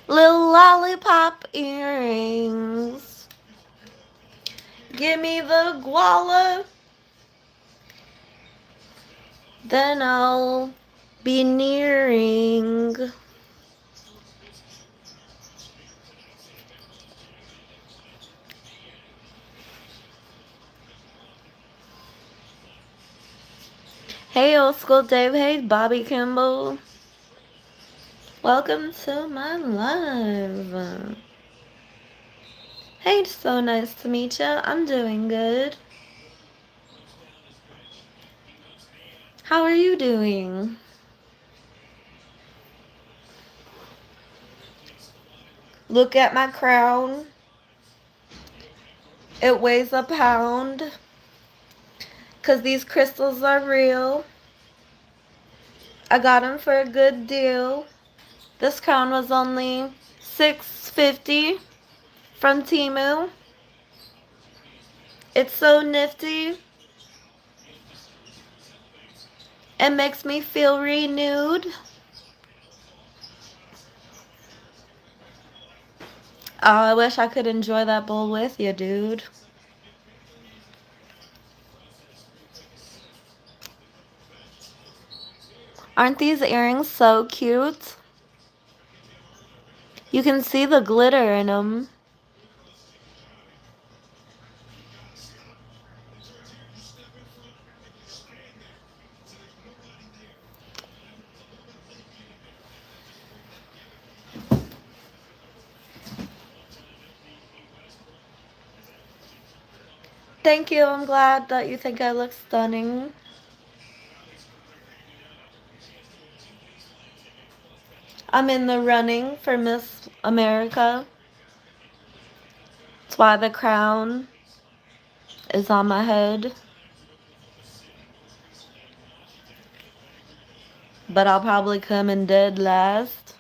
Little lollipop earrings. Give me the guala, then I'll be nearing. Hey, old school Dave. Hey, Bobby Kimball. Welcome to my live. Hey, it's so nice to meet you. I'm doing good. How are you doing? Look at my crown. It weighs a pound. 'Cause these crystals are real. I got them for a good deal. This crown was only $6.50 from Temu. It's so nifty. It makes me feel renewed. Oh, I wish I could enjoy that bowl with you, dude. Aren't these earrings so cute? You can see the glitter in them. Thank you. I'm glad that you think I look stunning. I'm in the running for Miss America. That's why the crown is on my head. But I'll probably come in dead last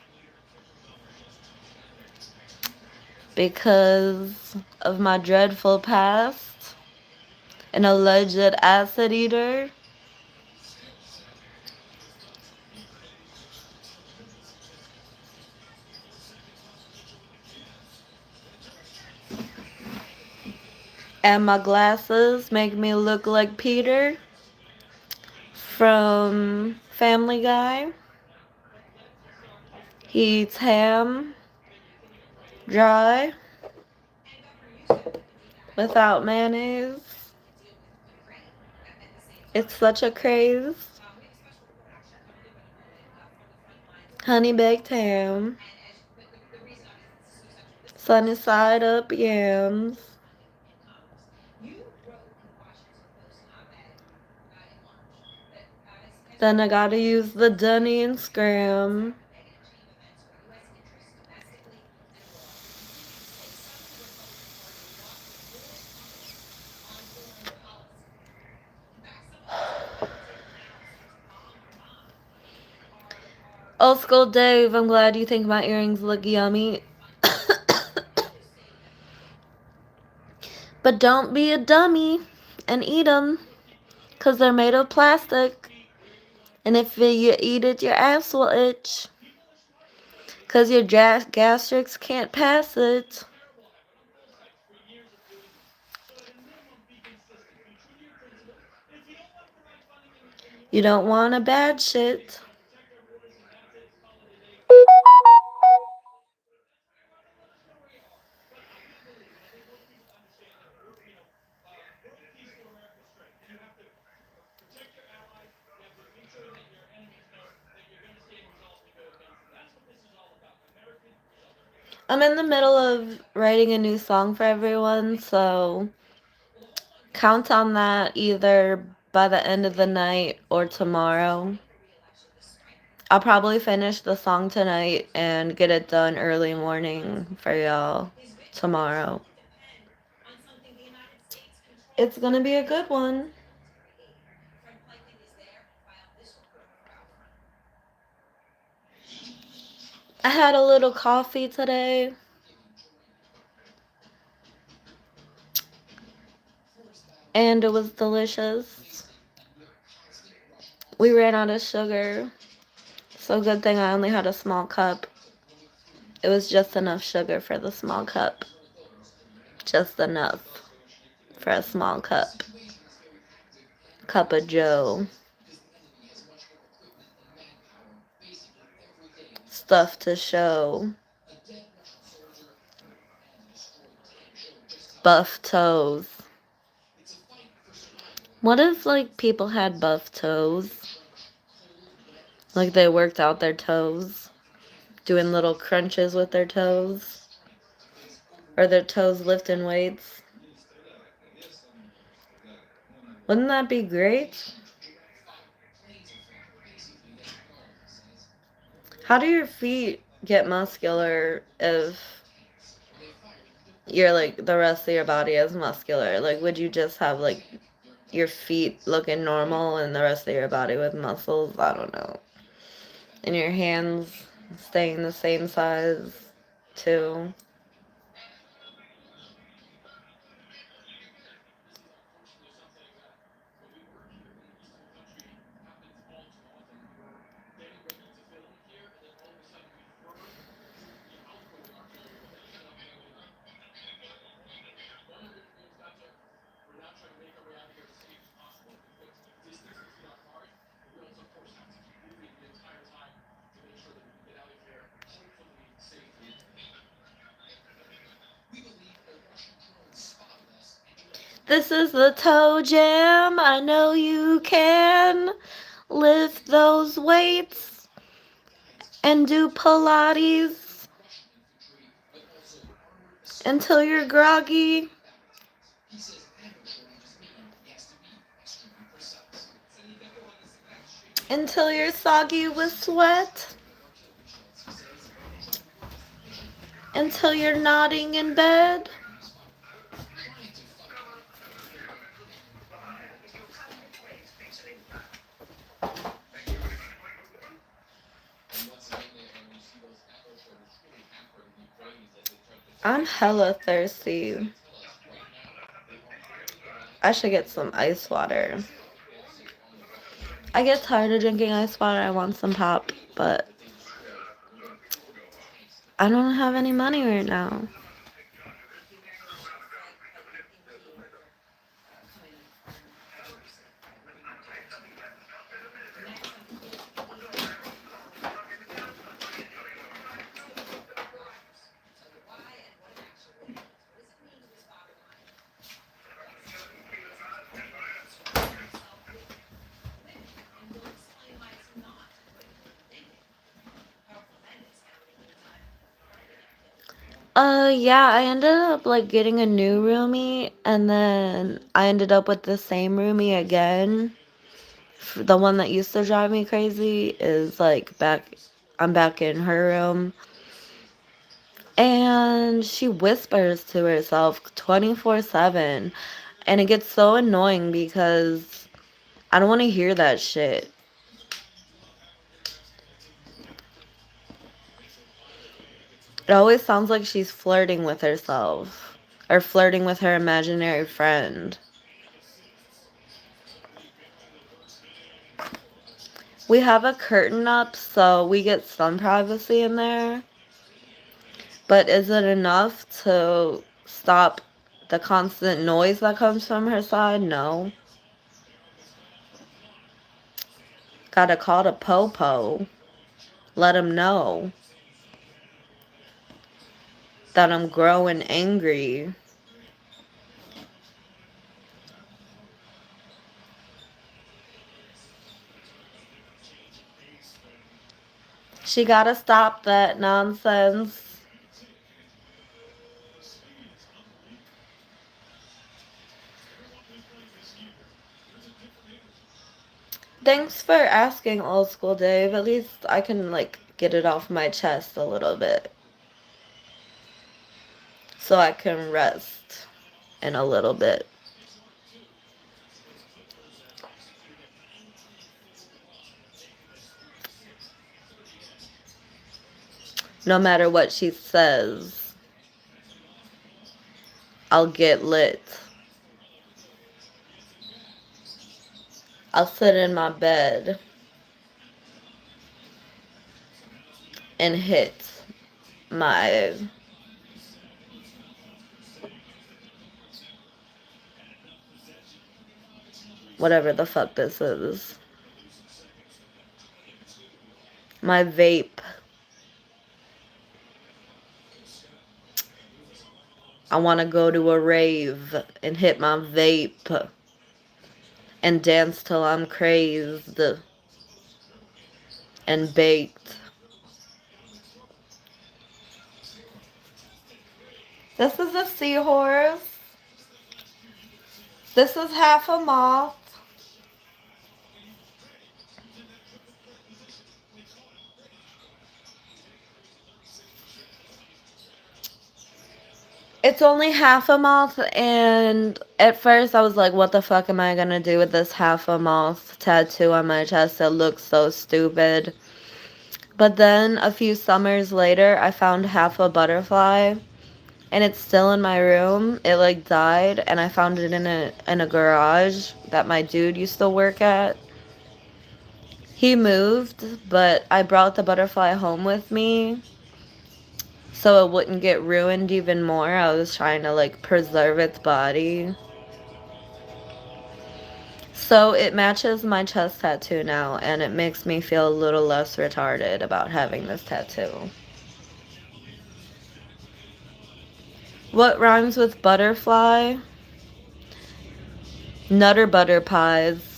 because of my dreadful past. An alleged acid eater. And my glasses make me look like Peter from Family Guy. He eats ham dry without mayonnaise. It's such a craze. Honey baked ham. Sunny side up yams. Then I gotta use the Dunny and Scram. Old school Dave, I'm glad you think my earrings look yummy. But don't be a dummy and eat them, 'cause they're made of plastic. And if you eat it, your ass will itch, 'cause your gastrics can't pass it. You don't want a bad shit. I'm in the middle of writing a new song for everyone, so count on that either by the end of the night or tomorrow. I'll probably finish the song tonight and get it done early morning for y'all tomorrow. It's gonna be a good one. I had a little coffee today. And it was delicious. We ran out of sugar, so good thing I only had a small cup. It was just enough sugar for the small cup. Just enough for a small cup. Cup of Joe. Stuff to show. Buff toes. What if, like, people had buff toes? Like, they worked out their toes? Doing little crunches with their toes? Or their toes lifting weights? Wouldn't that be great? How do your feet get muscular if you're, like, the rest of your body is muscular? Like, would you just have, like, your feet looking normal and the rest of your body with muscles? I don't know. And your hands staying the same size, too. This is the toe jam. I know you can lift those weights and do Pilates until you're groggy, until you're soggy with sweat, until you're nodding in bed. I'm hella thirsty. I should get some ice water. I get tired of drinking ice water. I want some pop, but I don't have any money right now. Yeah, I ended up, like, getting a new roomie, and then I ended up with the same roomie again. The one that used to drive me crazy is, like, back, I'm back in her room, and she whispers to herself 24/7, and it gets so annoying because I don't want to hear that shit. It always sounds like she's flirting with herself or flirting with her imaginary friend. We have a curtain up, so we get some privacy in there. But is it enough to stop the constant noise that comes from her side? No. Gotta call the po-po. Let him know that I'm growing angry. She gotta stop that nonsense. Thanks for asking, Old School Dave. At least I can, like, get it off my chest a little bit. So I can rest in a little bit. No matter what she says, I'll get lit. I'll sit in my bed and hit my whatever the fuck this is. My vape. I want to go to a rave and hit my vape and dance till I'm crazed and baked. This is a seahorse. This is half a moth. It's only half a moth, and at first I was like, what the fuck am I gonna do with this half a moth tattoo on my chest? It looks so stupid. But then a few summers later, I found half a butterfly, and it's still in my room. It like died, and I found it in a garage that my dude used to work at. He moved, but I brought the butterfly home with me so it wouldn't get ruined even more. I was trying to like preserve its body. So it matches my chest tattoo now, and it makes me feel a little less retarded about having this tattoo. What rhymes with butterfly? Nutter butter pies.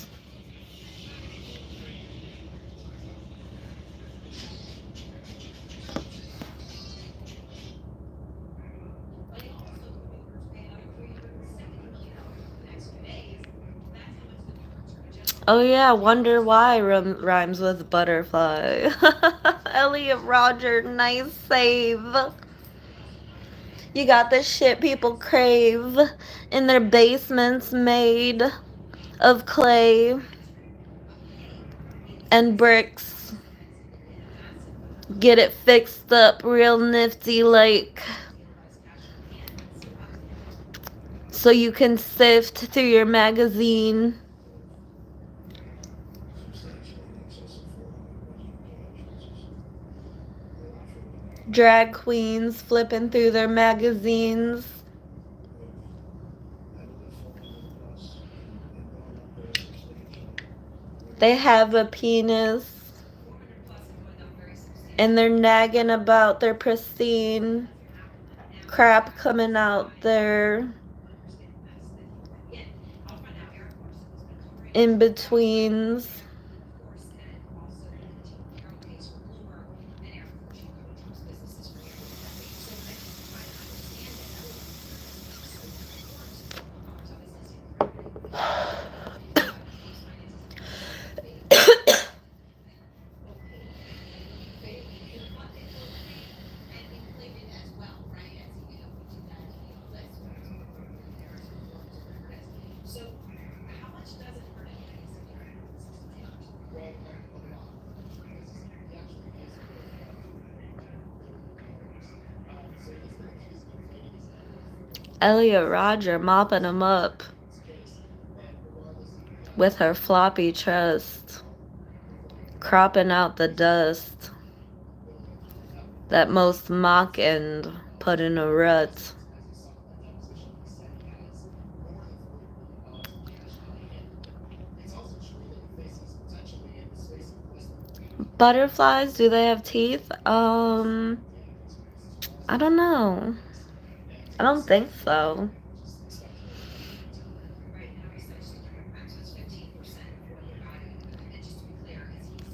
Oh yeah, wonder why rhymes with butterfly. Elliot Roger, nice save. You got the shit people crave in their basements made of clay and bricks. Get it fixed up real nifty like so you can sift through your magazine. Drag queens flipping through their magazines. They have a penis and they're nagging about their pristine crap coming out their in-betweens. Elliot Roger mopping them up with her floppy chest, cropping out the dust that most mock and put in a rut. Butterflies, do they have teeth? I don't know. I don't think so.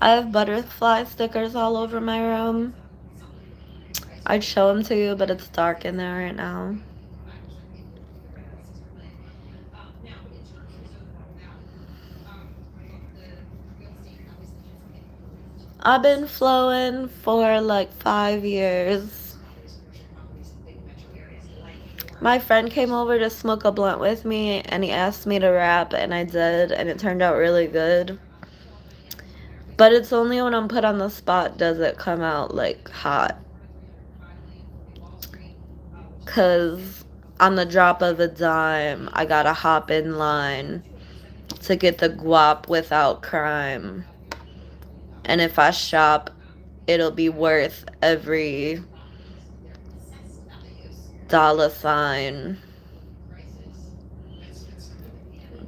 I have butterfly stickers all over my room. I'd show them to you, but it's dark in there right now. I've been flowing for like 5 years. My friend came over to smoke a blunt with me and he asked me to rap and I did and it turned out really good. But it's only when I'm put on the spot does it come out like hot. 'Cause on the drop of a dime, I gotta hop in line to get the guap without crime. And if I shop, it'll be worth every $.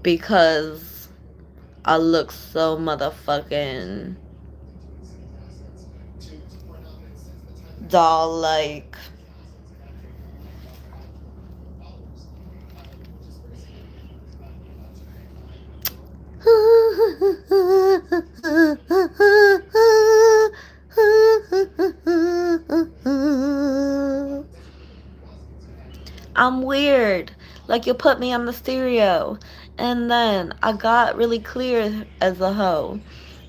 Because I look so motherfucking doll-like. I'm weird. Like, you put me on the stereo. And then I got really clear as a hoe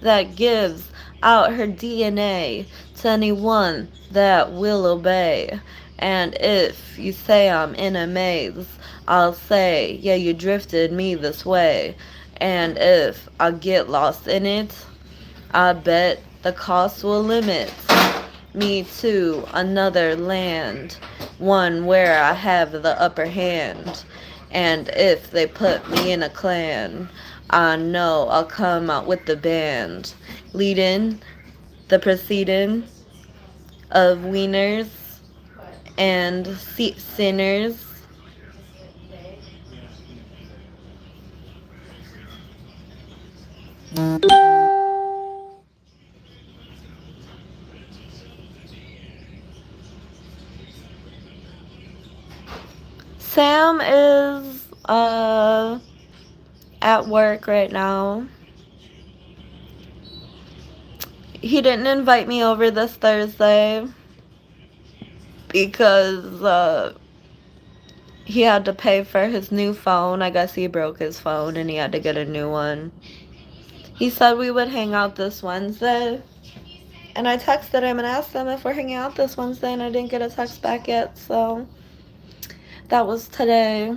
that gives out her DNA to anyone that will obey. And if you say I'm in a maze, I'll say, yeah, you drifted me this way. And if I get lost in it, I bet the cost will limit me to another land, one where I have the upper hand. And if they put me in a clan, I know I'll come out with the band, leading the proceeding of wieners and sinners. Sam is at work right now. He didn't invite me over this Thursday because he had to pay for his new phone. I guess he broke his phone and he had to get a new one. He said we would hang out this Wednesday. And I texted him and asked him if we're hanging out this Wednesday, and I didn't get a text back yet, so that was today.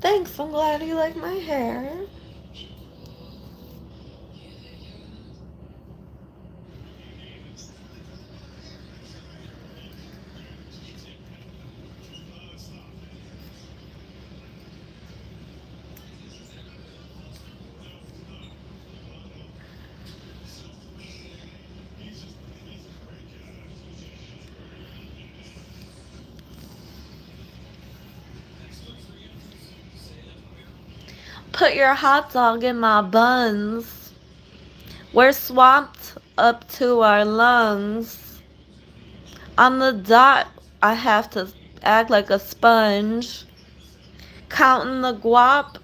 Thanks, I'm glad you like my hair. Put your hot dog in my buns. We're swamped up to our lungs. On the dot, I have to act like a sponge. Counting the guap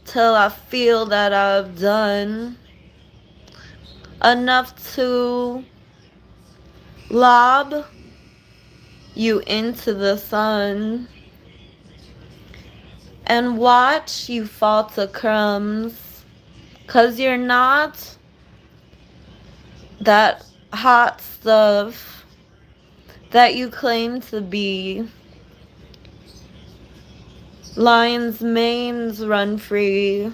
till I feel that I've done enough to lob you into the sun and watch you fall to crumbs, 'cause you're not that hot stuff that you claim to be. Lions' manes run free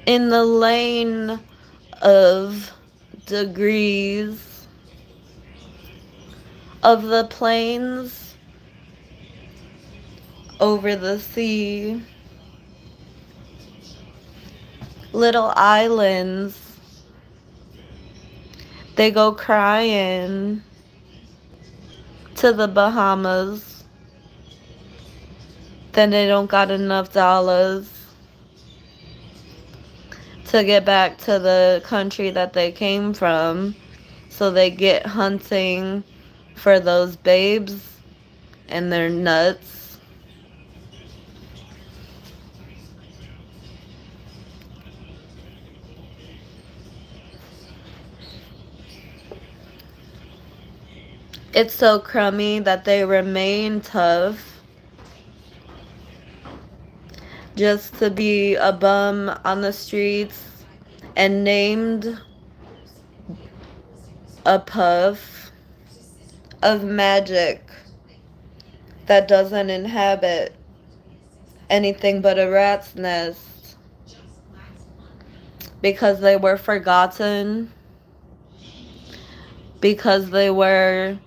in the lane of degrees of the plains over the sea. Little islands, they go crying to the Bahamas. Then they don't got enough dollars to get back to the country that they came from. So they get hunting for those babes and their nuts. It's so crummy that they remain tough just to be a bum on the streets and named a puff of magic that doesn't inhabit anything but a rat's nest because they were forgotten, because they were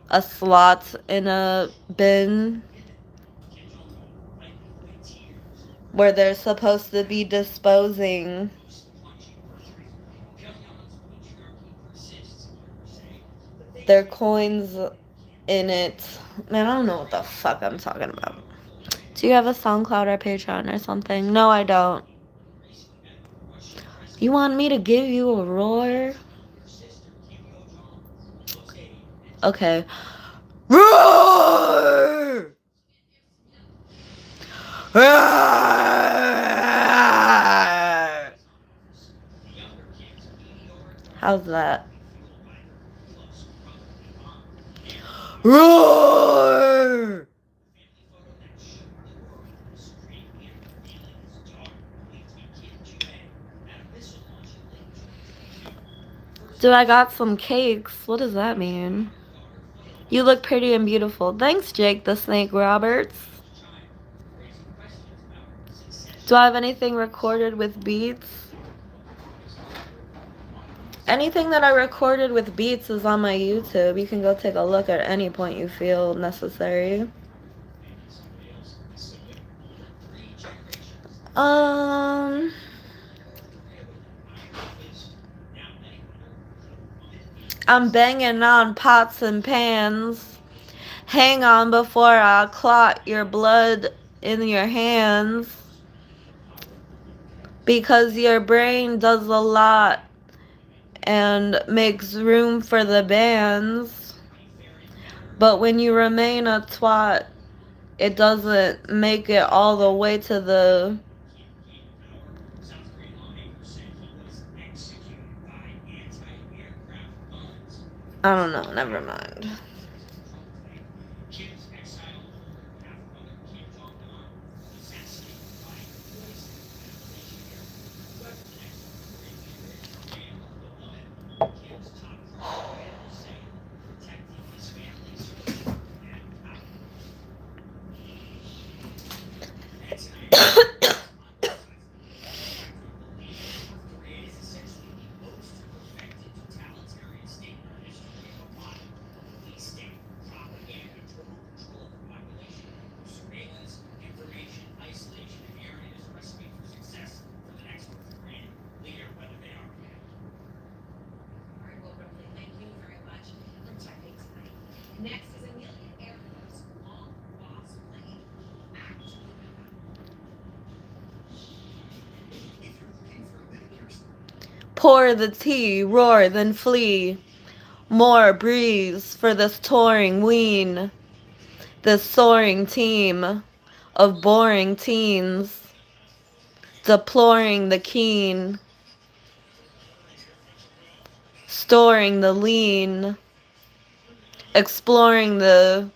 a slot in a bin where they're supposed to be disposing their coins in it. Man, I don't know what the fuck I'm talking about. Do you have a SoundCloud or Patreon or something? No, I don't. You want me to give you a roar? Okay. Roar! How's that? Roar! Dude, I got some cakes. What does that mean? You look pretty and beautiful. Thanks, Jake the Snake Roberts. Do I have anything recorded with beats? Anything that I recorded with beats is on my YouTube. You can go take a look at any point you feel necessary. I'm banging on pots and pans. Hang on before I clot your blood in your hands. Because your brain does a lot and makes room for the bands. But when you remain a twat, it doesn't make it all the way to the... I don't know, never mind. Pour the tea, roar, then flee. More breeze for this touring ween. This soaring team of boring teens. Deploring the keen. Storing the lean. Exploring the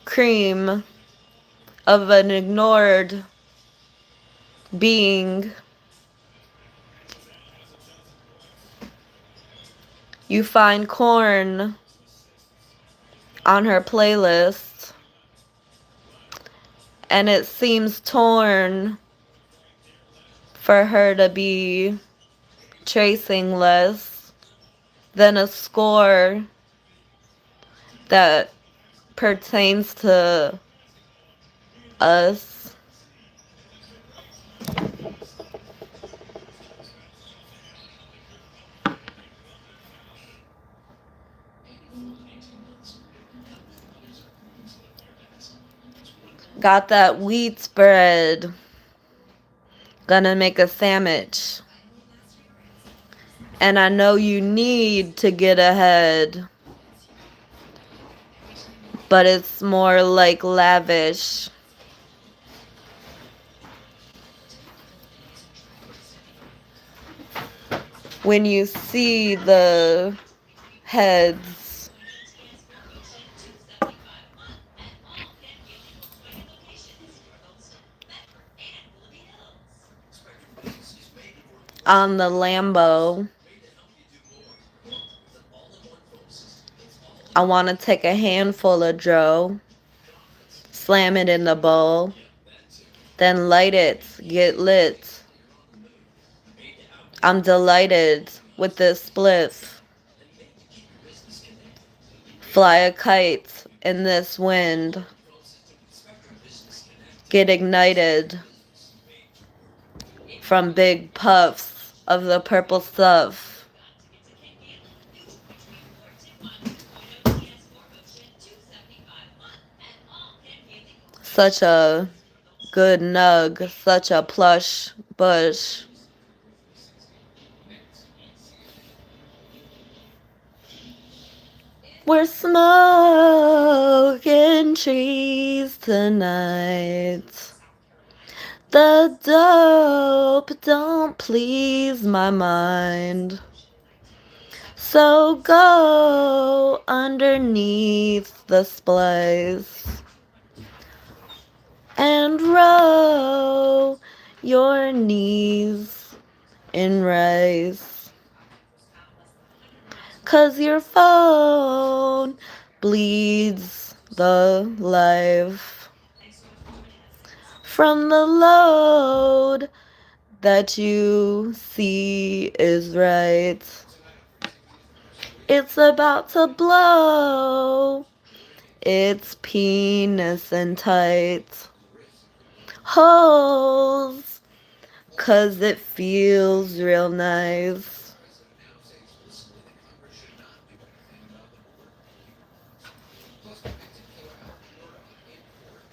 cream of an ignored being. You find corn on her playlist, and it seems torn for her to be tracing less than a score that pertains to us. Got that wheat spread. Gonna make a sandwich. And I know you need to get ahead. But it's more like lavish. When you see the heads on the Lambo, I want to take a handful of Joe, slam it in the bowl, then light it, get lit. I'm delighted with this spliff. Fly a kite in this wind. Get ignited from big puffs of the purple stuff. such a good nug, such a plush bush. We're smoking trees tonight. The dope don't please my mind. So go underneath the splice and roll your knees in rice. 'Cause your phone bleeds the life from the load that you see is right. It's about to blow its penis in tight holes, 'cause it feels real nice.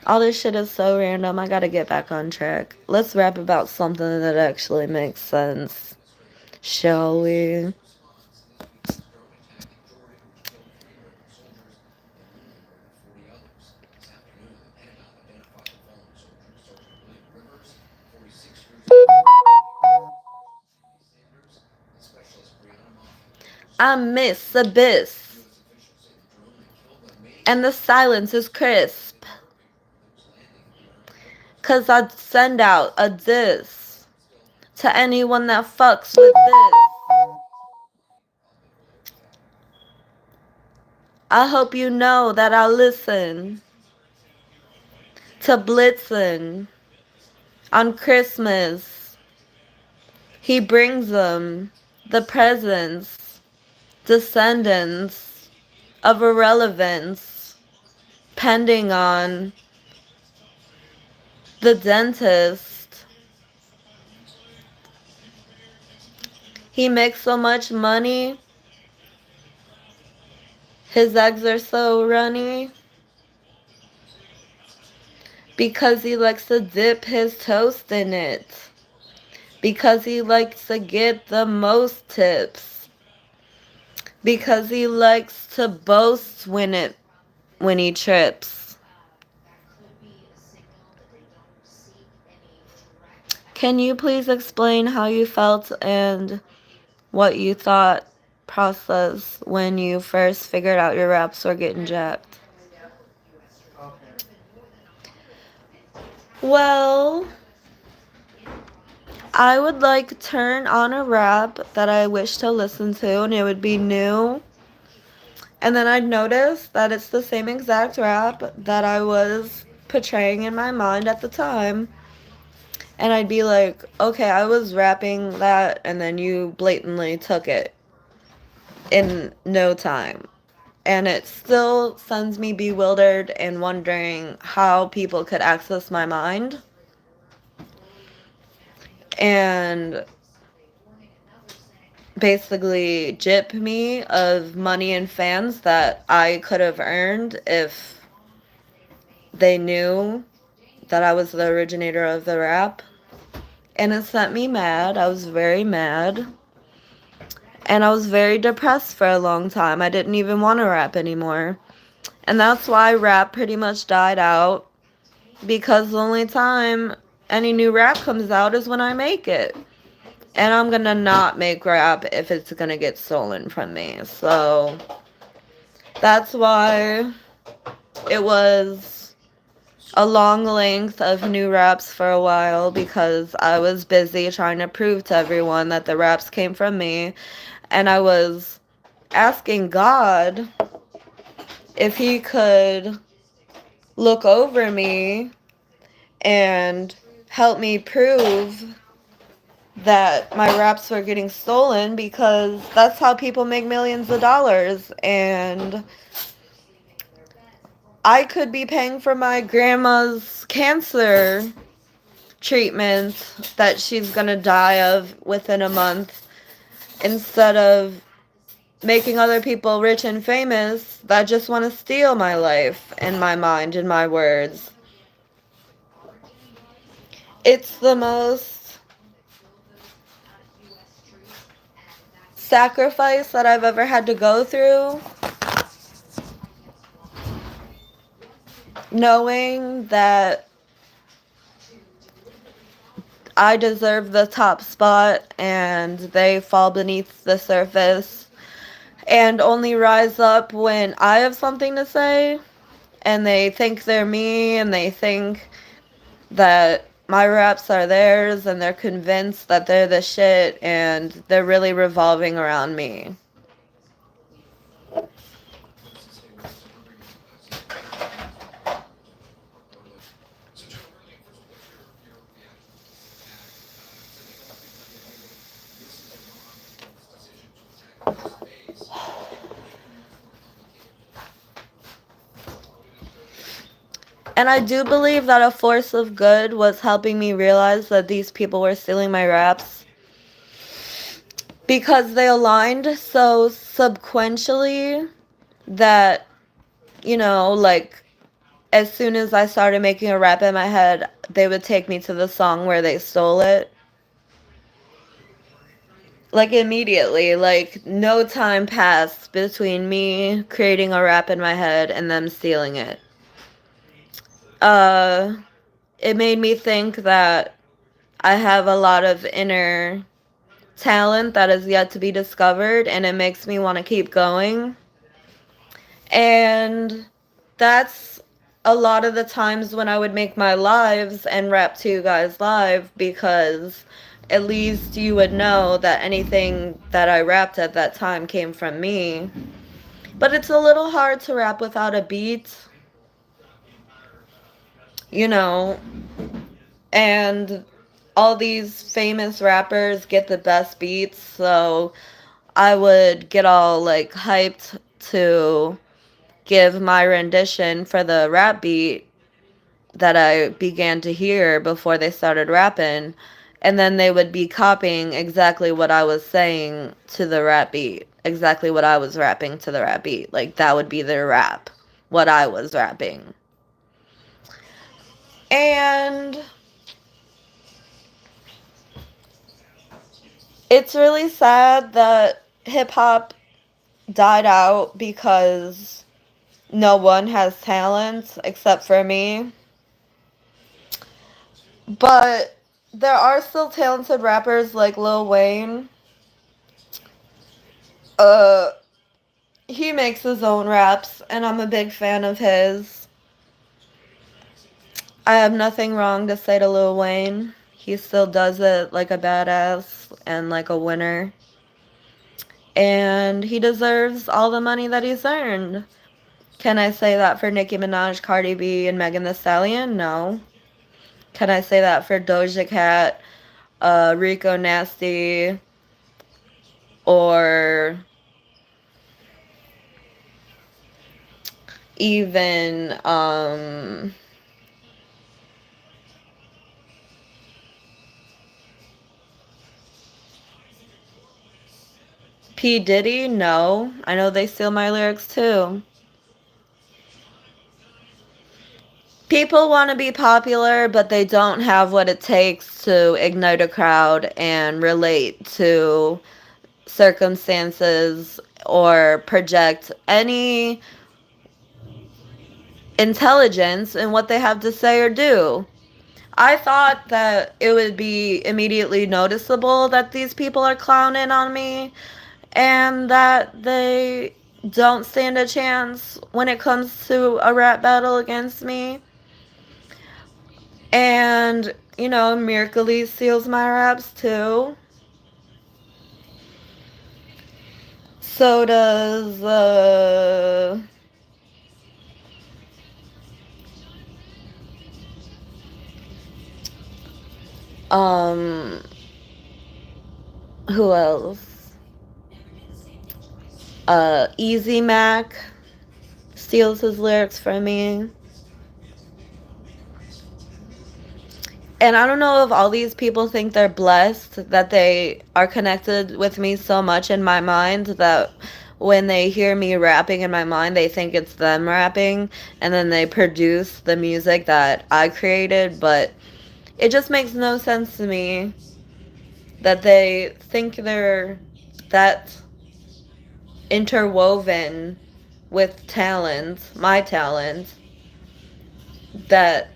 All this shit is so random. I gotta get back on track. Let's rap about something that actually makes sense, shall we? I miss Abyss, and the silence is crisp, 'cause I'd send out a diss to anyone that fucks with this. I hope you know that I listen to Blitzen on Christmas. He brings them the presents, descendants of irrelevance, pending on the dentist. He makes so much money. His eggs are so runny because he likes to dip his toast in it. Because he likes to get the most tips. Because he likes to boast when he trips. Can you please explain how you felt and what you thought process when you first figured out your raps were getting jacked? Well, I would like turn on a rap that I wish to listen to, and it would be new. And then I'd notice that it's the same exact rap that I was portraying in my mind at the time. And I'd be like, okay, I was rapping that, and then you blatantly took it in no time. And it still sends me bewildered and wondering how people could access my mind and basically gyp me of money and fans that I could have earned if they knew that I was the originator of the rap. And it sent me mad. I was very mad. And I was very depressed for a long time. I didn't even want to rap anymore. And that's why rap pretty much died out. Because the only time any new rap comes out is when I make it. And I'm gonna not make rap if it's gonna get stolen from me. So that's why it was a long length of new raps for a while, because I was busy trying to prove to everyone that the raps came from me. And I was asking God if he could look over me and help me prove that my raps were getting stolen, because that's how people make millions of dollars. And I could be paying for my grandma's cancer treatment that she's gonna die of within a month, instead of making other people rich and famous that just want to steal my life and my mind and my words. It's the most sacrifice that I've ever had to go through, knowing that I deserve the top spot and they fall beneath the surface and only rise up when I have something to say, and they think they're me and they think that my raps are theirs and they're convinced that they're the shit and they're really revolving around me. And I do believe that a force of good was helping me realize that these people were stealing my raps because they aligned so subsequently that, you know, like, as soon as I started making a rap in my head, they would take me to the song where they stole it. Like, immediately. Like, no time passed between me creating a rap in my head and them stealing it. It made me think that I have a lot of inner talent that is yet to be discovered, and it makes me want to keep going. And that's a lot of the times when I would make my lives and rap to you guys live, because at least you would know that anything that I rapped at that time came from me. But it's a little hard to rap without a beat, you know, and all these famous rappers get the best beats, so I would get all like hyped to give my rendition for the rap beat that I began to hear before they started rapping, and then they would be copying exactly what I was saying to the rap beat, exactly what I was rapping to the rap beat. Like, that would be their rap, what I was rapping. And it's really sad that hip hop died out because no one has talent except for me. But there are still talented rappers like Lil Wayne. Uh, he makes his own raps, and I'm a big fan of his. I have nothing wrong to say to Lil Wayne. He still does it like a badass and like a winner. And he deserves all the money that he's earned. Can I say that for Nicki Minaj, Cardi B, and Megan Thee Stallion? No. Can I say that for Doja Cat, Rico Nasty, or even P. Diddy? No. I know they steal my lyrics too. People want to be popular, but they don't have what it takes to ignite a crowd and relate to circumstances or project any intelligence in what they have to say or do. I thought that it would be immediately noticeable that these people are clowning on me and that they don't stand a chance when it comes to a rap battle against me. And, you know, Miracle steals my raps too. So does, um, who else? Easy Mac steals his lyrics from me. And I don't know if all these people think they're blessed that they are connected with me so much in my mind that when they hear me rapping in my mind, they think it's them rapping, and then they produce the music that I created. But It just makes no sense to me that they think they're that interwoven with talent, my talent, that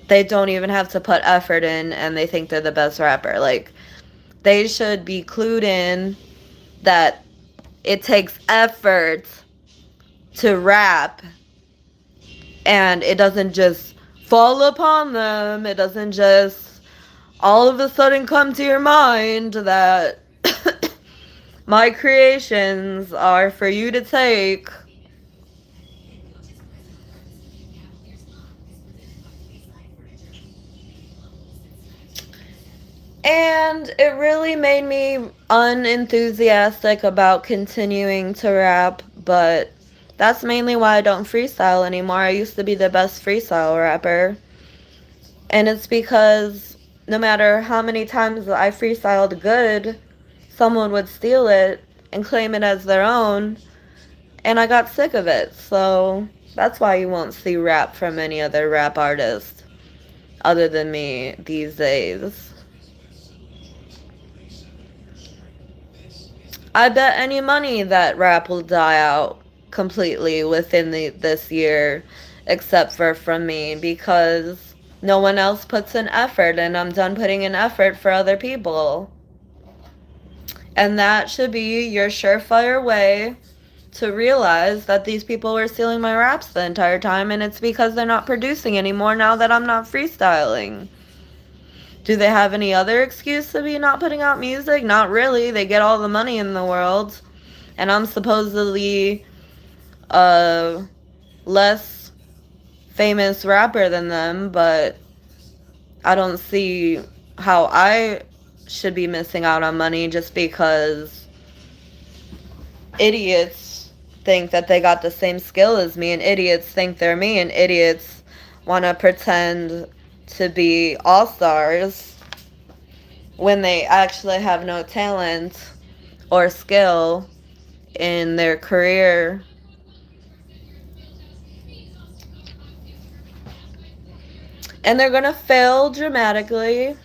they don't even have to put effort in and they think they're the best rapper. Like, they should be clued in that it takes effort to rap and it doesn't just fall upon them. It doesn't just all of a sudden come to your mind that my creations are for you to take. And it really made me unenthusiastic about continuing to rap, but that's mainly why I don't freestyle anymore. I used to be the best freestyle rapper. And it's because no matter how many times I freestyled good, someone would steal it and claim it as their own. And I got sick of it. So that's why you won't see rap from any other rap artist other than me these days. I bet any money that rap will die out completely within this year, except for from me, because no one else puts in effort, and I'm done putting in effort for other people. And that should be your surefire way to realize that these people were stealing my raps the entire time, and it's because they're not producing anymore now that I'm not freestyling. Do they have any other excuse to be not putting out music? Not really. They get all the money in the world. And I'm supposedly a less famous rapper than them, but I don't see how I should be missing out on money just because idiots think that they got the same skill as me, and idiots think they're me, and idiots want to pretend to be all-stars when they actually have no talent or skill in their career. And they're going to fail dramatically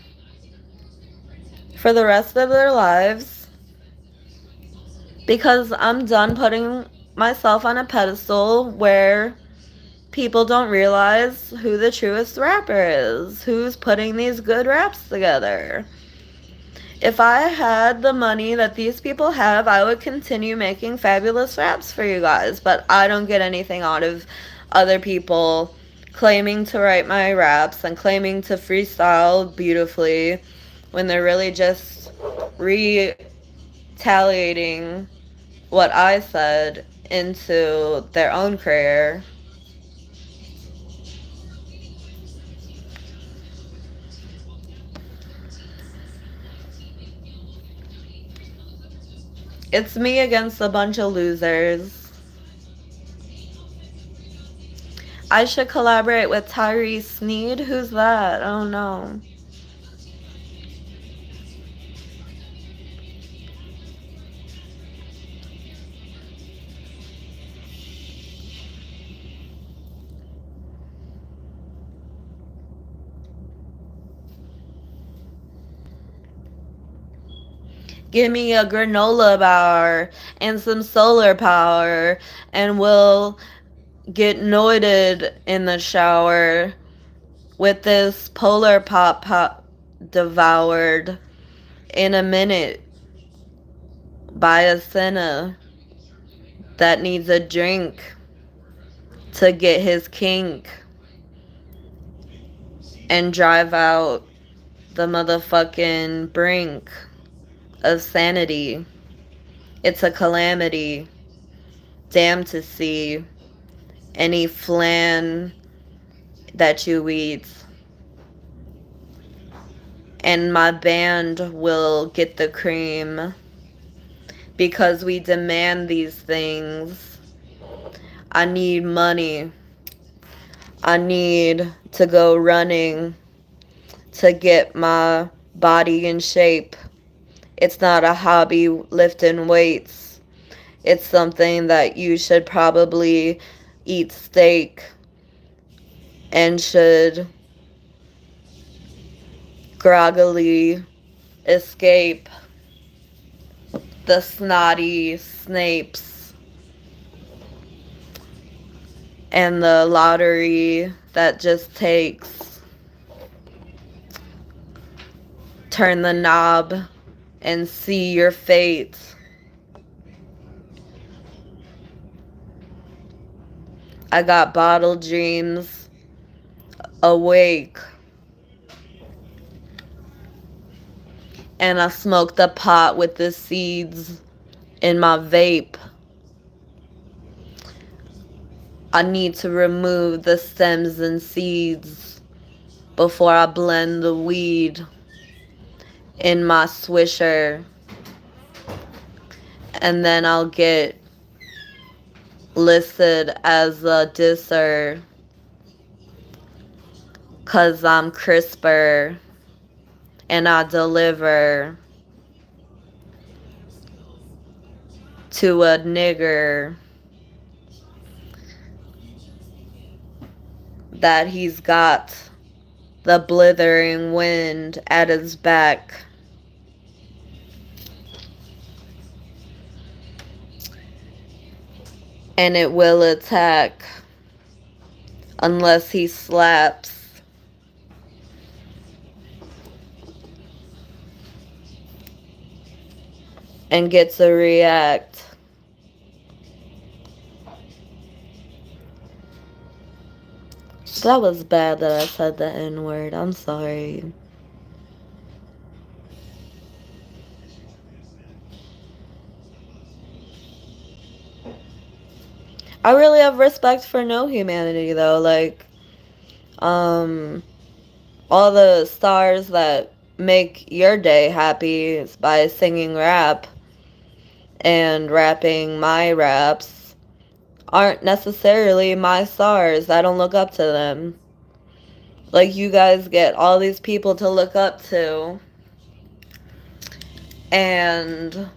for the rest of their lives because I'm done putting myself on a pedestal where people don't realize who the truest rapper is, who's putting these good raps together. If I had the money that these people have, I would continue making fabulous raps for you guys, but I don't get anything out of other people claiming to write my raps and claiming to freestyle beautifully when they're really just retaliating what I said into their own career. It's me against a bunch of losers. I should collaborate with Tyrese Sneed. Who's that? I don't know. Give me a granola bar and some solar power, and we'll get noited in the shower with this polar pop devoured in a minute by a sinner that needs a drink to get his kink and drive out the motherfucking brink of sanity. It's a calamity. Damn to see any flan that you eat. And my band will get the cream because we demand these things. I need money. I need to go running to get my body in shape. It's not a hobby lifting weights. It's something that you should probably eat steak and should groggily escape the snotty Snapes and the lottery that just takes turn the knob and see your fate. I got bottle dreams awake, and I smoked a pot with the seeds in my vape. I need to remove the stems and seeds before I blend the weed in my swisher, and then I'll get listed as a disser 'cause I'm crisper and I deliver to a nigger that he's got the blithering wind at his back. And it will attack unless he slaps. And gets a react. That was bad that I said the N-word. I'm sorry. I really have respect for no humanity though. Like, all the stars that make your day happy is by singing rap and rapping my raps aren't necessarily my stars. I don't look up to them. Like, you guys get all these people to look up to and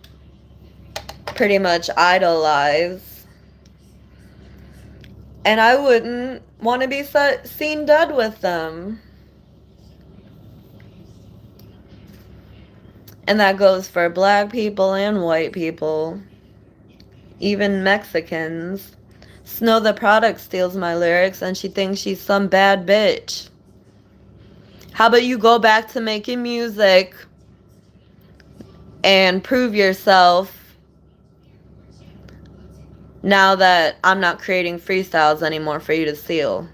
pretty much idolize. And I wouldn't want to be seen dead with them. And that goes for black people and white people. Even Mexicans. Snow the Product steals my lyrics and she thinks she's some bad bitch. How about you go back to making music and prove yourself now that I'm not creating freestyles anymore for you to steal?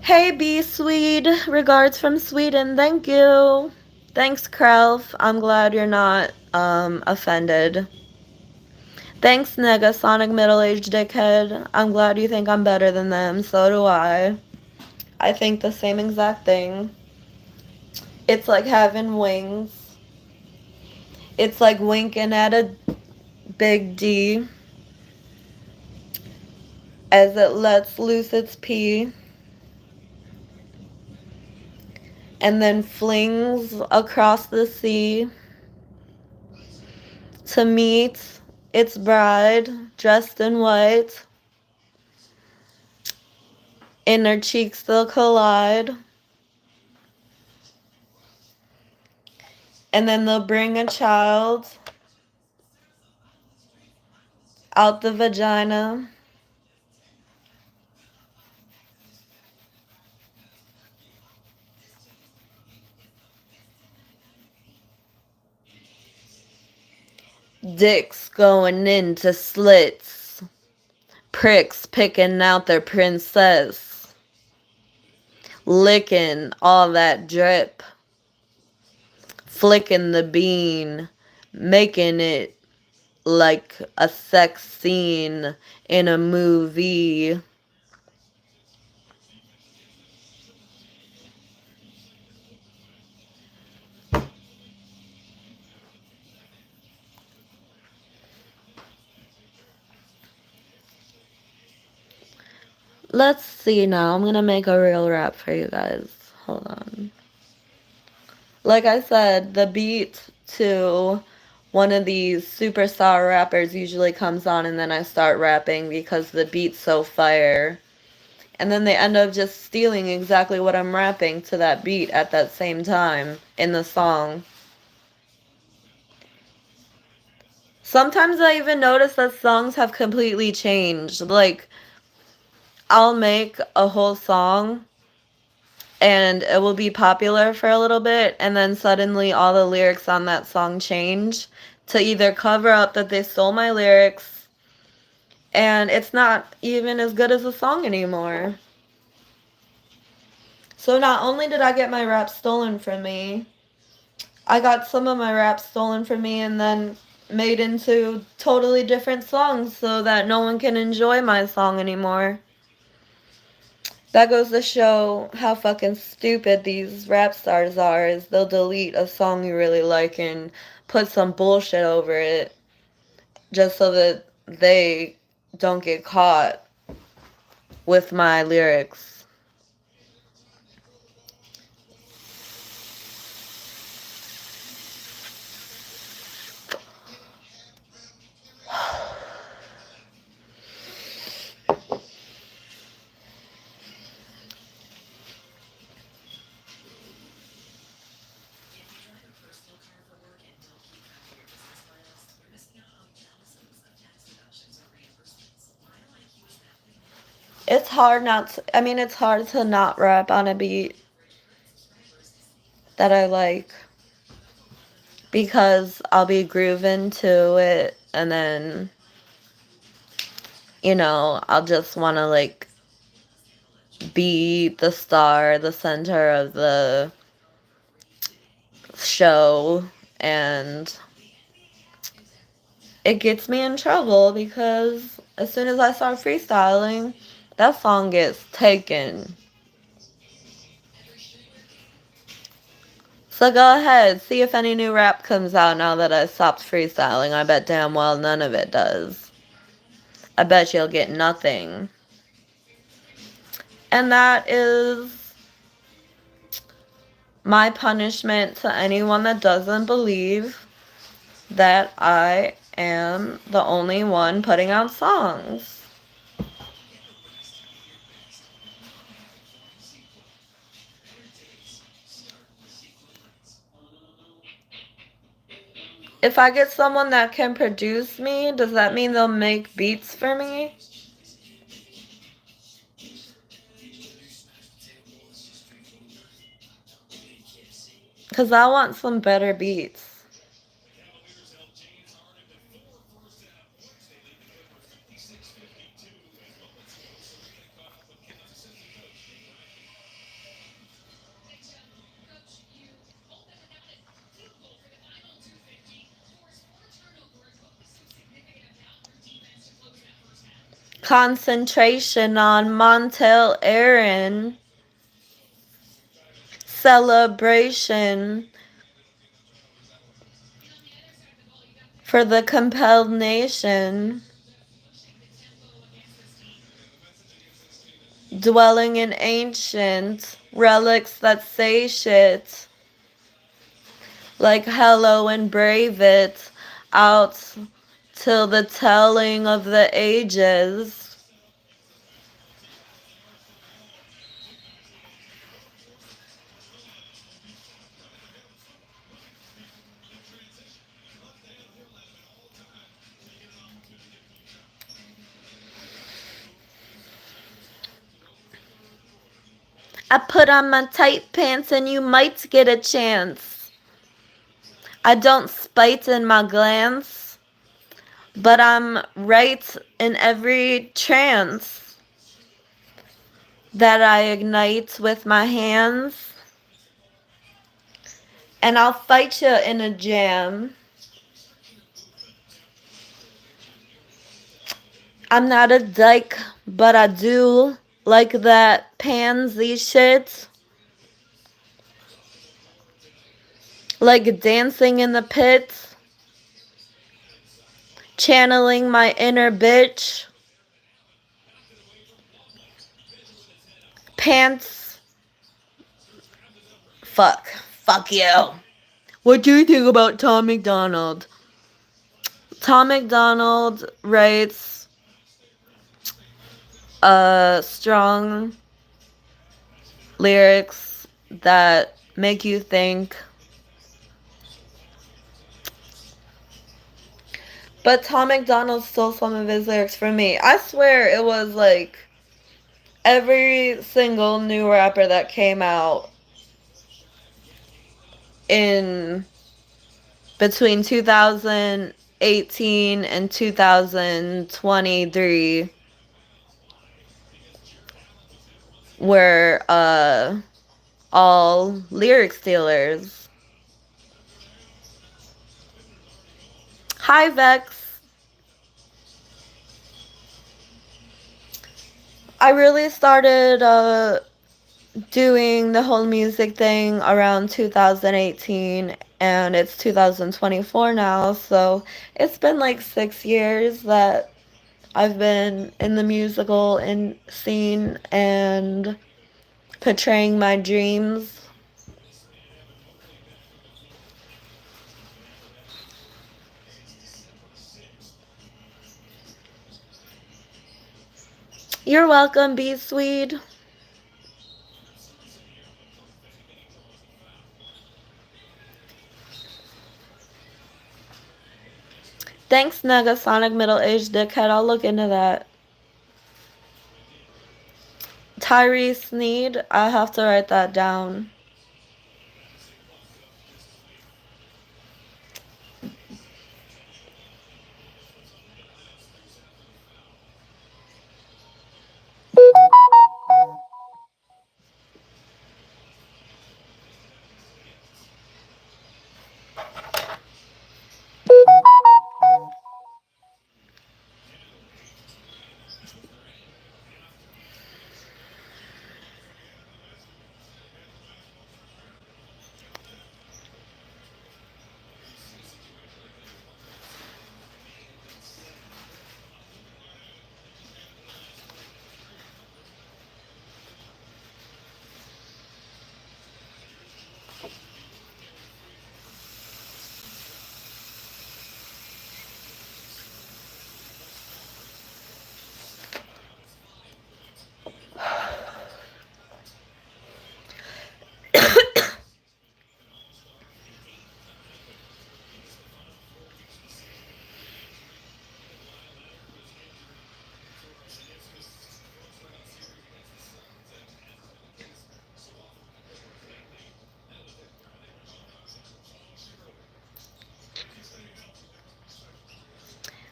Hey, B Swede. Regards from Sweden. Thank you. Thanks, Krelf. I'm glad you're not offended. Thanks, Negasonic middle-aged dickhead. I'm glad you think I'm better than them. So do I. I think the same exact thing. It's like having wings. It's like winking at a big D as it lets loose its pee and then flings across the sea to meet its bride dressed in white. And their cheeks they'll collide. And then they'll bring a child out the vagina. Dicks going into slits. Pricks picking out their princess. Licking all that drip. Flicking the bean. Making it like a sex scene in a movie. Let's see now. I'm gonna make a real rap for you guys. Hold on. Like I said, the beat to one of these superstar rappers usually comes on and then I start rapping because the beat's so fire. And then they end up just stealing exactly what I'm rapping to that beat at that same time in the song. Sometimes I even notice that songs have completely changed. Like, I'll make a whole song and it will be popular for a little bit, and then suddenly all the lyrics on that song change to either cover up that they stole my lyrics, and it's not even as good as a song anymore. So not only did I get my rap stolen from me, I got some of my rap stolen from me and then made into totally different songs so that no one can enjoy my song anymore. That goes to show how fucking stupid these rap stars are, is they'll delete a song you really like and put some bullshit over it just so that they don't get caught with my lyrics. It's hard not to, I mean, it's hard to not rap on a beat that I like because I'll be grooving to it and then, I'll just want to like be the star, the center of the show, and it gets me in trouble because as soon as I start freestyling, that song gets taken. So go ahead, see if any new rap comes out now that I stopped freestyling. I bet damn well none of it does. I bet you'll get nothing. And that is my punishment to anyone that doesn't believe that I am the only one putting out songs. If I get someone that can produce me, does that mean they'll make beats for me? Because I want some better beats. Concentration on Montel Aaron. Celebration for the compelled nation. Dwelling in ancient relics that say shit. Like hello and brave it out till the telling of the ages. I put on my tight pants and you might get a chance. I don't spite in my glance, but I'm right in every trance that I ignite with my hands. And I'll fight you in a jam. I'm not a dyke, but I do like that pansy shit. Like dancing in the pit. Channeling my inner bitch. Pants. Fuck you. What do you think about Tom McDonald? Tom MacDonald writes strong lyrics that make you think. But Tom MacDonald stole some of his lyrics from me. I swear it was like every single new rapper that came out in between 2018 and 2023 were all lyric stealers. Hi Vex. I really started doing the whole music thing around 2018, and it's 2024 now, so it's been like 6 years that I've been in the musical scene and portraying my dreams. You're welcome, Be Swede. Thanks, Negasonic Middle-Aged Dickhead. I'll look into that. Tyrese Sneed. I have to write that down.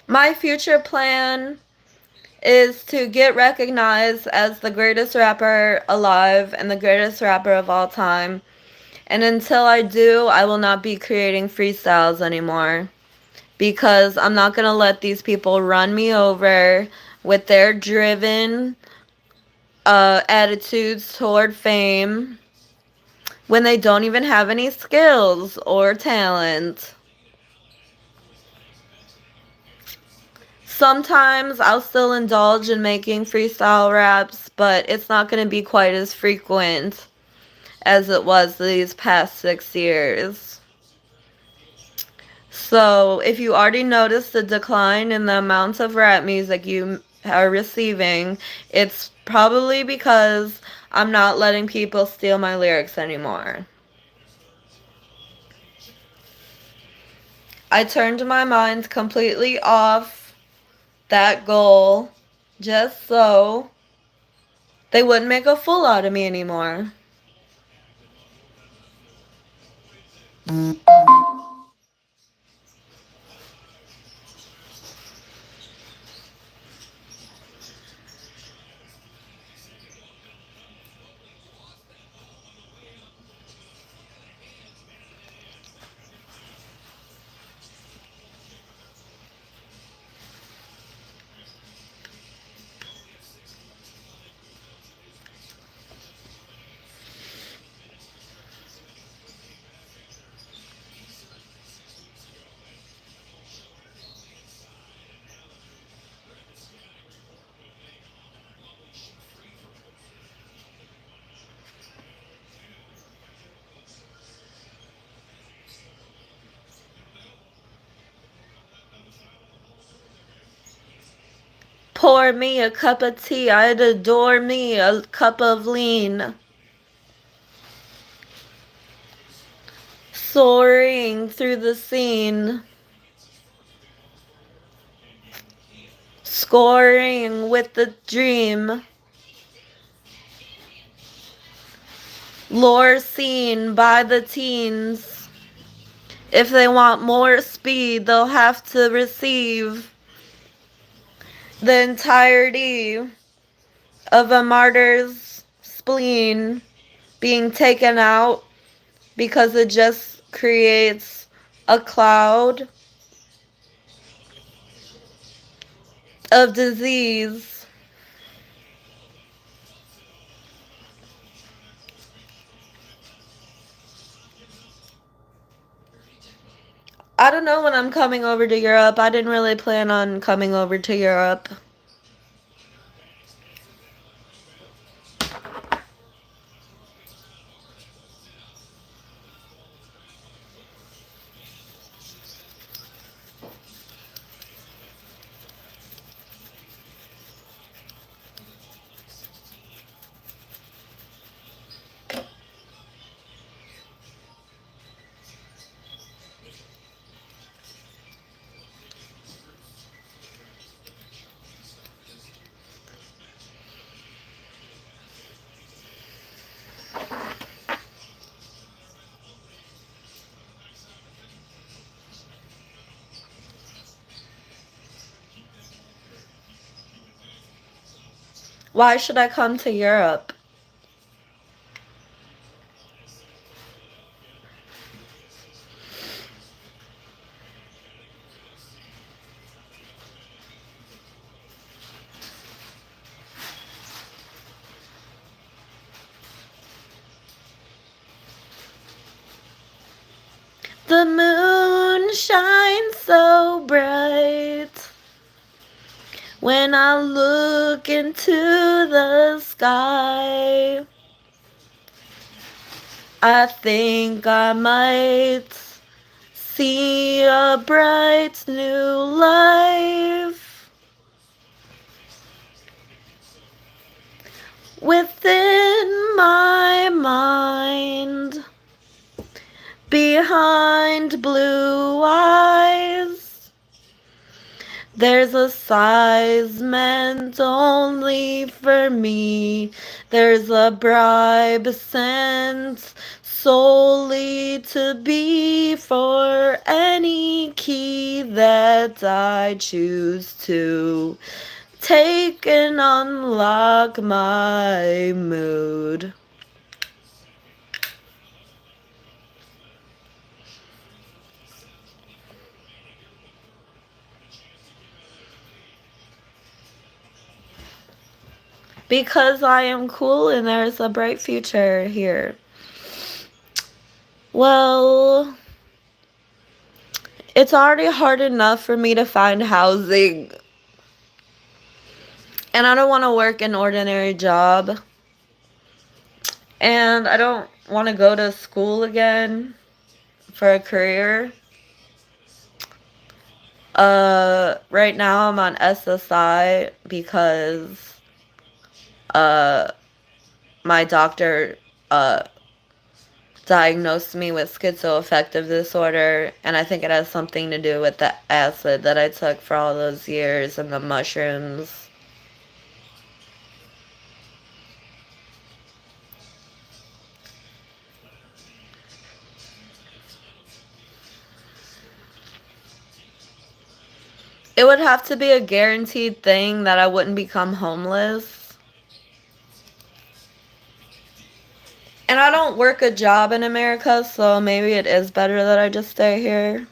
My future plan is to get recognized as the greatest rapper alive and the greatest rapper of all time. And until I do, I will not be creating freestyles anymore. Because I'm not going to let these people run me over with their driven attitudes toward fame when they don't even have any skills or talent. Sometimes I'll still indulge in making freestyle raps, but it's not going to be quite as frequent as it was these past 6 years. So if you already noticed the decline in the amount of rap music you are receiving, it's probably because I'm not letting people steal my lyrics anymore. I turned my mind completely off that goal just so they wouldn't make a fool out of me anymore. Pour me a cup of tea, I'd adore me a cup of lean. Soaring through the scene, scoring with the dream. Lore seen by the teens. If they want more speed, they'll have to receive the entirety of a martyr's spleen being taken out because it just creates a cloud of disease. I don't know when I'm coming over to Europe. I didn't really plan on coming over to Europe. Why should I come to Europe? The moon shines so bright when I look into the sky. I think I might see a bright new life within my mind. Behind blue eyes, there's a size meant only for me. There's a bribe sent solely to be for any key that I choose to take and unlock my mood. Because I am cool and there's a bright future here. Well, it's already hard enough for me to find housing. And I don't want to work an ordinary job. And I don't want to go to school again for a career. Right now I'm on SSI because my doctor diagnosed me with schizoaffective disorder, and I think it has something to do with the acid that I took for all those years and the mushrooms. It would have to be a guaranteed thing that I wouldn't become homeless. And I don't work a job in America, so maybe it is better that I just stay here.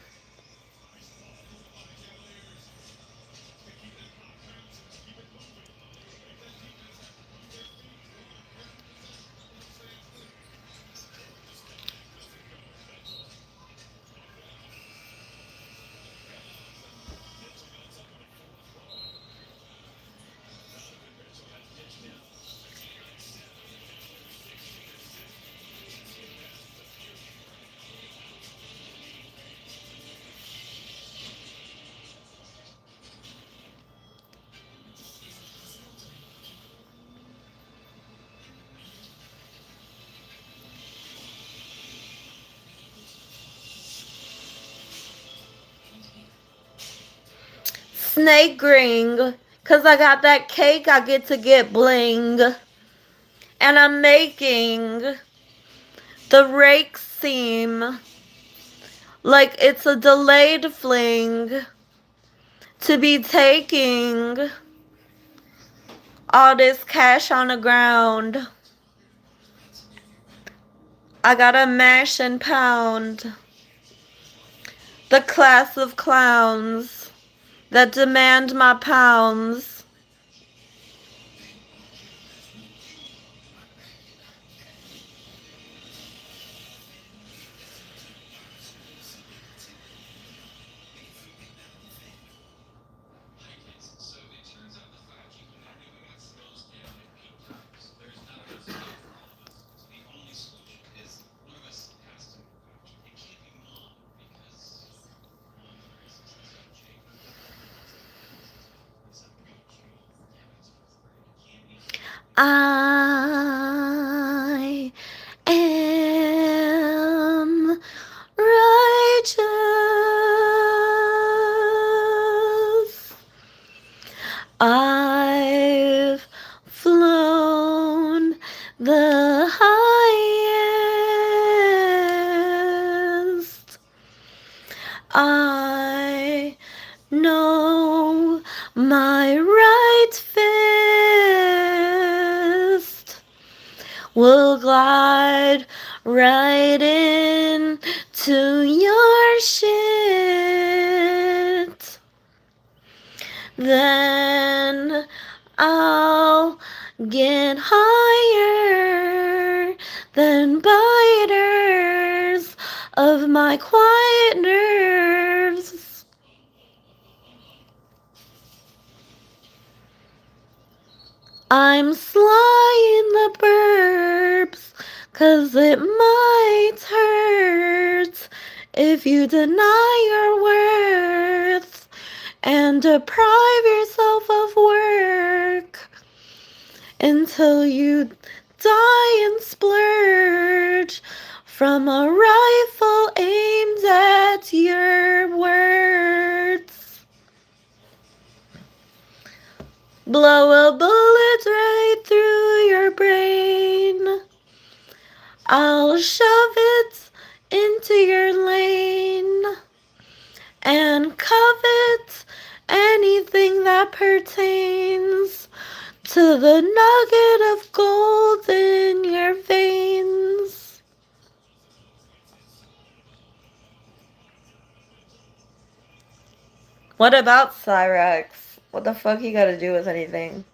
snake ring. Cause I got that cake, I get to get bling. And I'm making the rake seem like it's a delayed fling to be taking all this cash on the ground. I gotta mash and pound the class of clowns that demand my pounds. I am righteous. I've flown the highest. I know my right fist will glide right in to your shit. Then I'll get higher than biters of my quiet nerves. I'm sly in the burbs, 'cause it might hurt if you deny your worth and deprive yourself of work until you die and splurge from a rifle aimed at your words. Blow a bullet right through your brain. I'll shove it into your lane and covet anything that pertains to the nugget of gold in your veins. What about Cyrax? What the fuck he gotta do with anything?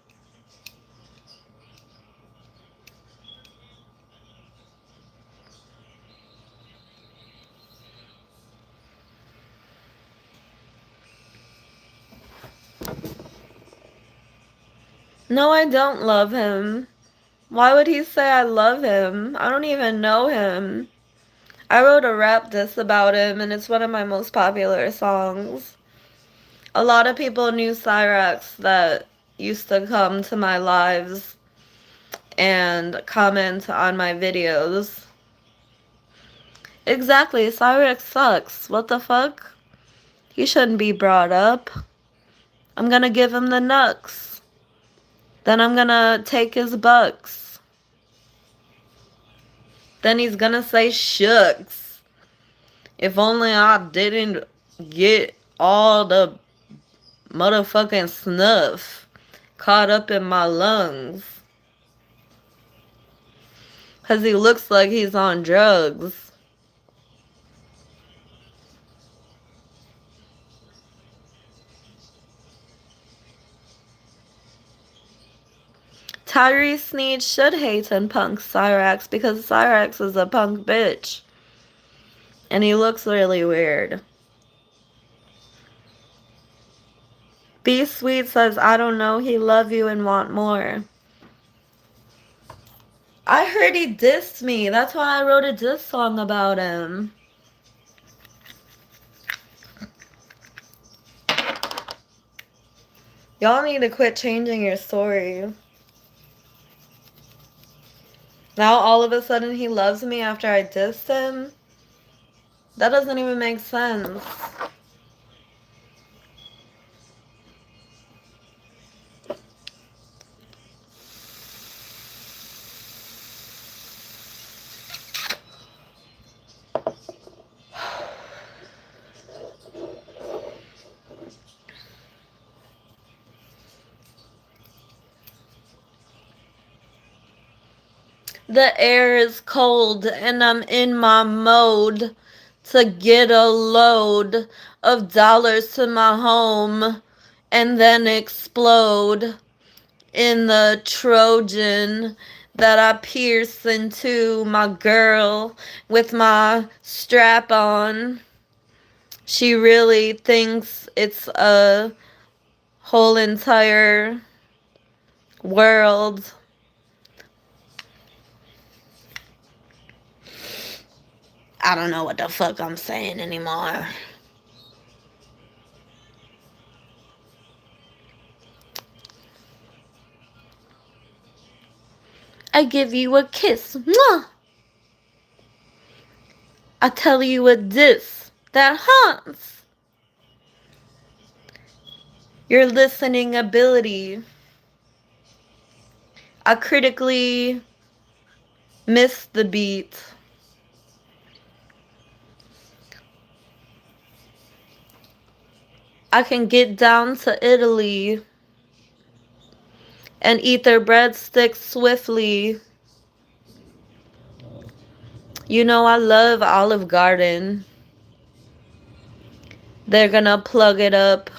No, I don't love him. Why would he say I love him? I don't even know him. I wrote a rap diss about him, and it's one of my most popular songs. A lot of people knew Cyrax that used to come to my lives and comment on my videos. Exactly, Cyrax sucks. What the fuck? He shouldn't be brought up. I'm gonna give him the nucks. Then I'm gonna take his bucks. Then he's gonna say shucks. If only I didn't get all the motherfucking snuff caught up in my lungs. 'Cause he looks like he's on drugs. Tyrese Sneed should hate and punk Cyrax because Cyrax is a punk bitch. And he looks really weird. Be Sweet says, I don't know, he love you and want more. I heard he dissed me. That's why I wrote a diss song about him. Y'all need to quit changing your story. Now all of a sudden he loves me after I dissed him? That doesn't even make sense. The air is cold and I'm in my mode to get a load of dollars to my home and then explode in the Trojan that I pierce into my girl with my strap on. She really thinks it's a whole entire world. I don't know what the fuck I'm saying anymore. I give you a kiss. Mwah! I tell you a diss that haunts your listening ability. I critically miss the beat. I can get down to Italy and eat their breadsticks swiftly. You know I love Olive Garden. They're gonna plug it up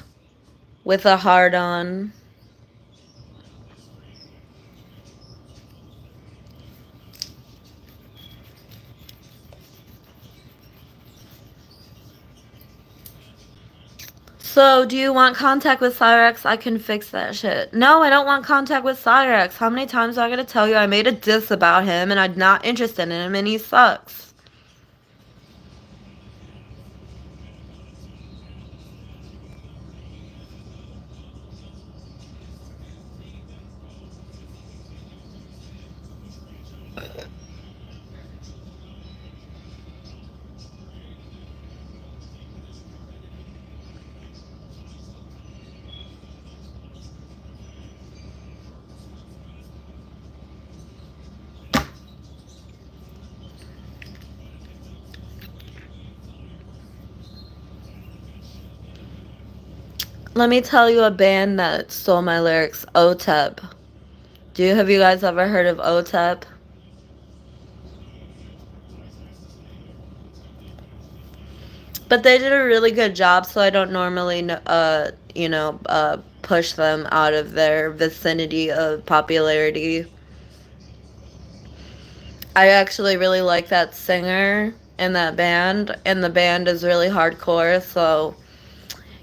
with a hard-on. So, do you want contact with Cyrex? I can fix that shit. No, I don't want contact with Cyrex. How many times do I gotta tell you I made a diss about him and I'm not interested in him and he sucks? Let me tell you a band that stole my lyrics, OTEP. Have you guys ever heard of OTEP? But they did a really good job, so I don't normally, push them out of their vicinity of popularity. I actually really like that singer and that band, and the band is really hardcore, so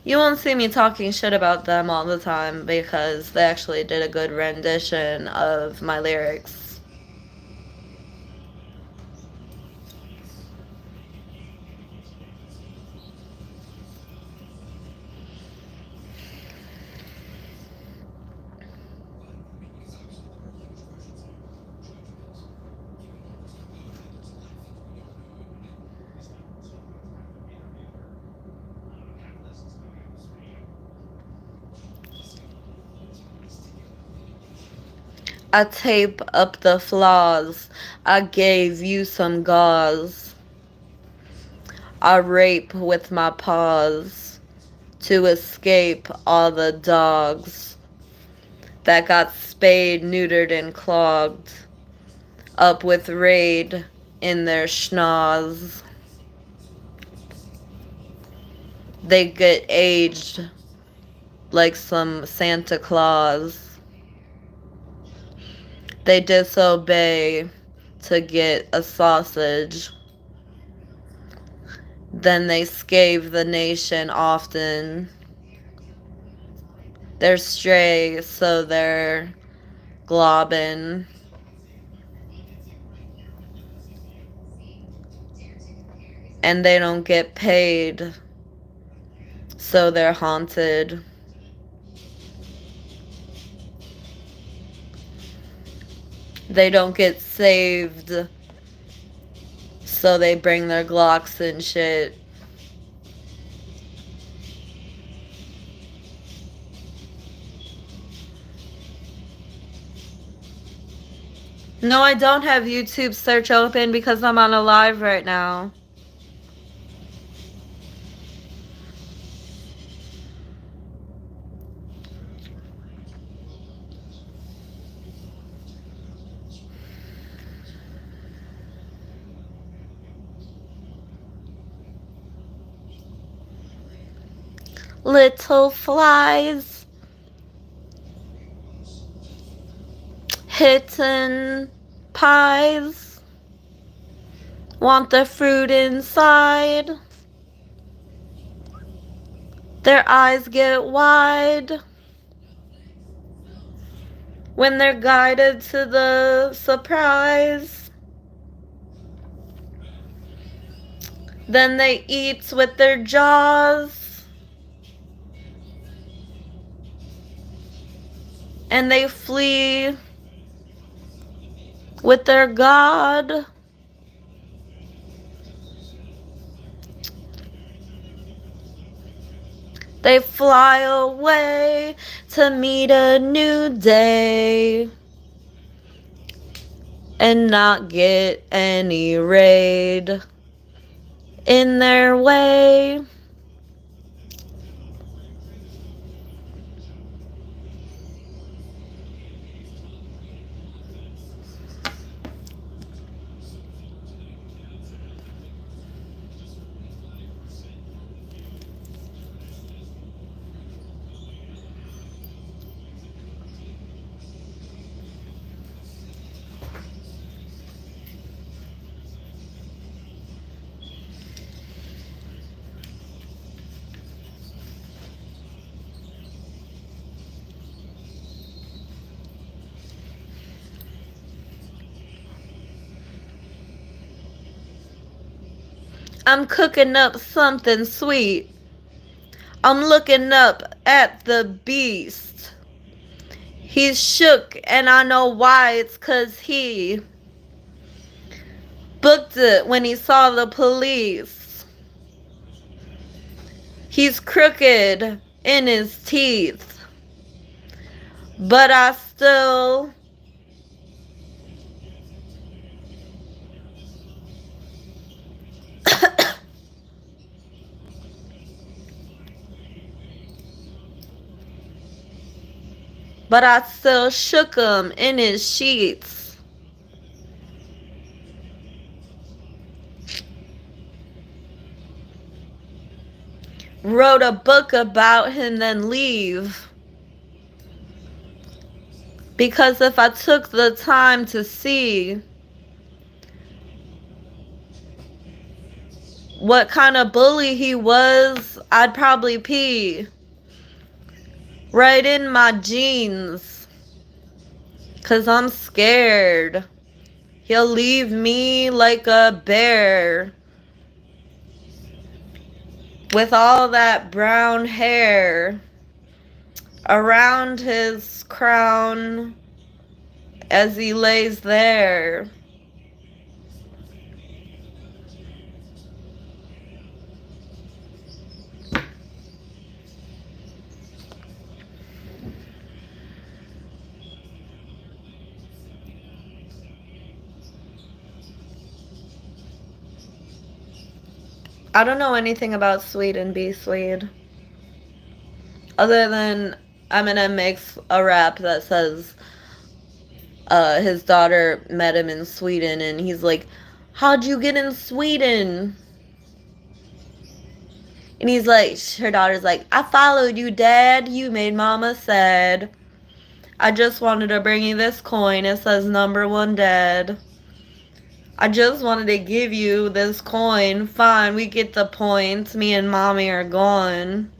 you won't see me talking shit about them all the time because they actually did a good rendition of my lyrics. I tape up the flaws. I gave you some gauze. I rape with my paws to escape all the dogs that got spayed, neutered, and clogged up with raid in their schnoz. They get aged like some Santa Claus. They disobey to get a sausage. Then they scathe the nation often. They're stray, so they're globbing. And they don't get paid, so they're haunted. They don't get saved, so they bring their Glocks and shit. No, I don't have YouTube search open because I'm on a live right now. little flies hitting pies, want the fruit inside. Their eyes get wide when they're guided to the surprise. Then they eat with their jaws, and they flee with their God. They fly away to meet a new day and not get any raid in their way. I'm cooking up something sweet. I'm looking up at the beast. He's shook, and I know why. It's 'cause he booked it when he saw the police. He's crooked in his teeth, but I still but I still shook him in his sheets. Wrote a book about him, then leave. Because if I took the time to see what kind of bully he was, I'd probably pee right in my jeans. 'Cause I'm scared. He'll leave me like a bear with all that brown hair around his crown as he lays there. I don't know anything about Sweden, be Swede. Other than Eminem makes a rap that says his daughter met him in Sweden, and he's like, how'd you get in Sweden? And he's like, her daughter's like, I followed you, Dad. You made Mama sad. I just wanted to bring you this coin. It says #1 Dad. I just wanted to give you this coin. Fine, we get the point. Me and Mommy are gone.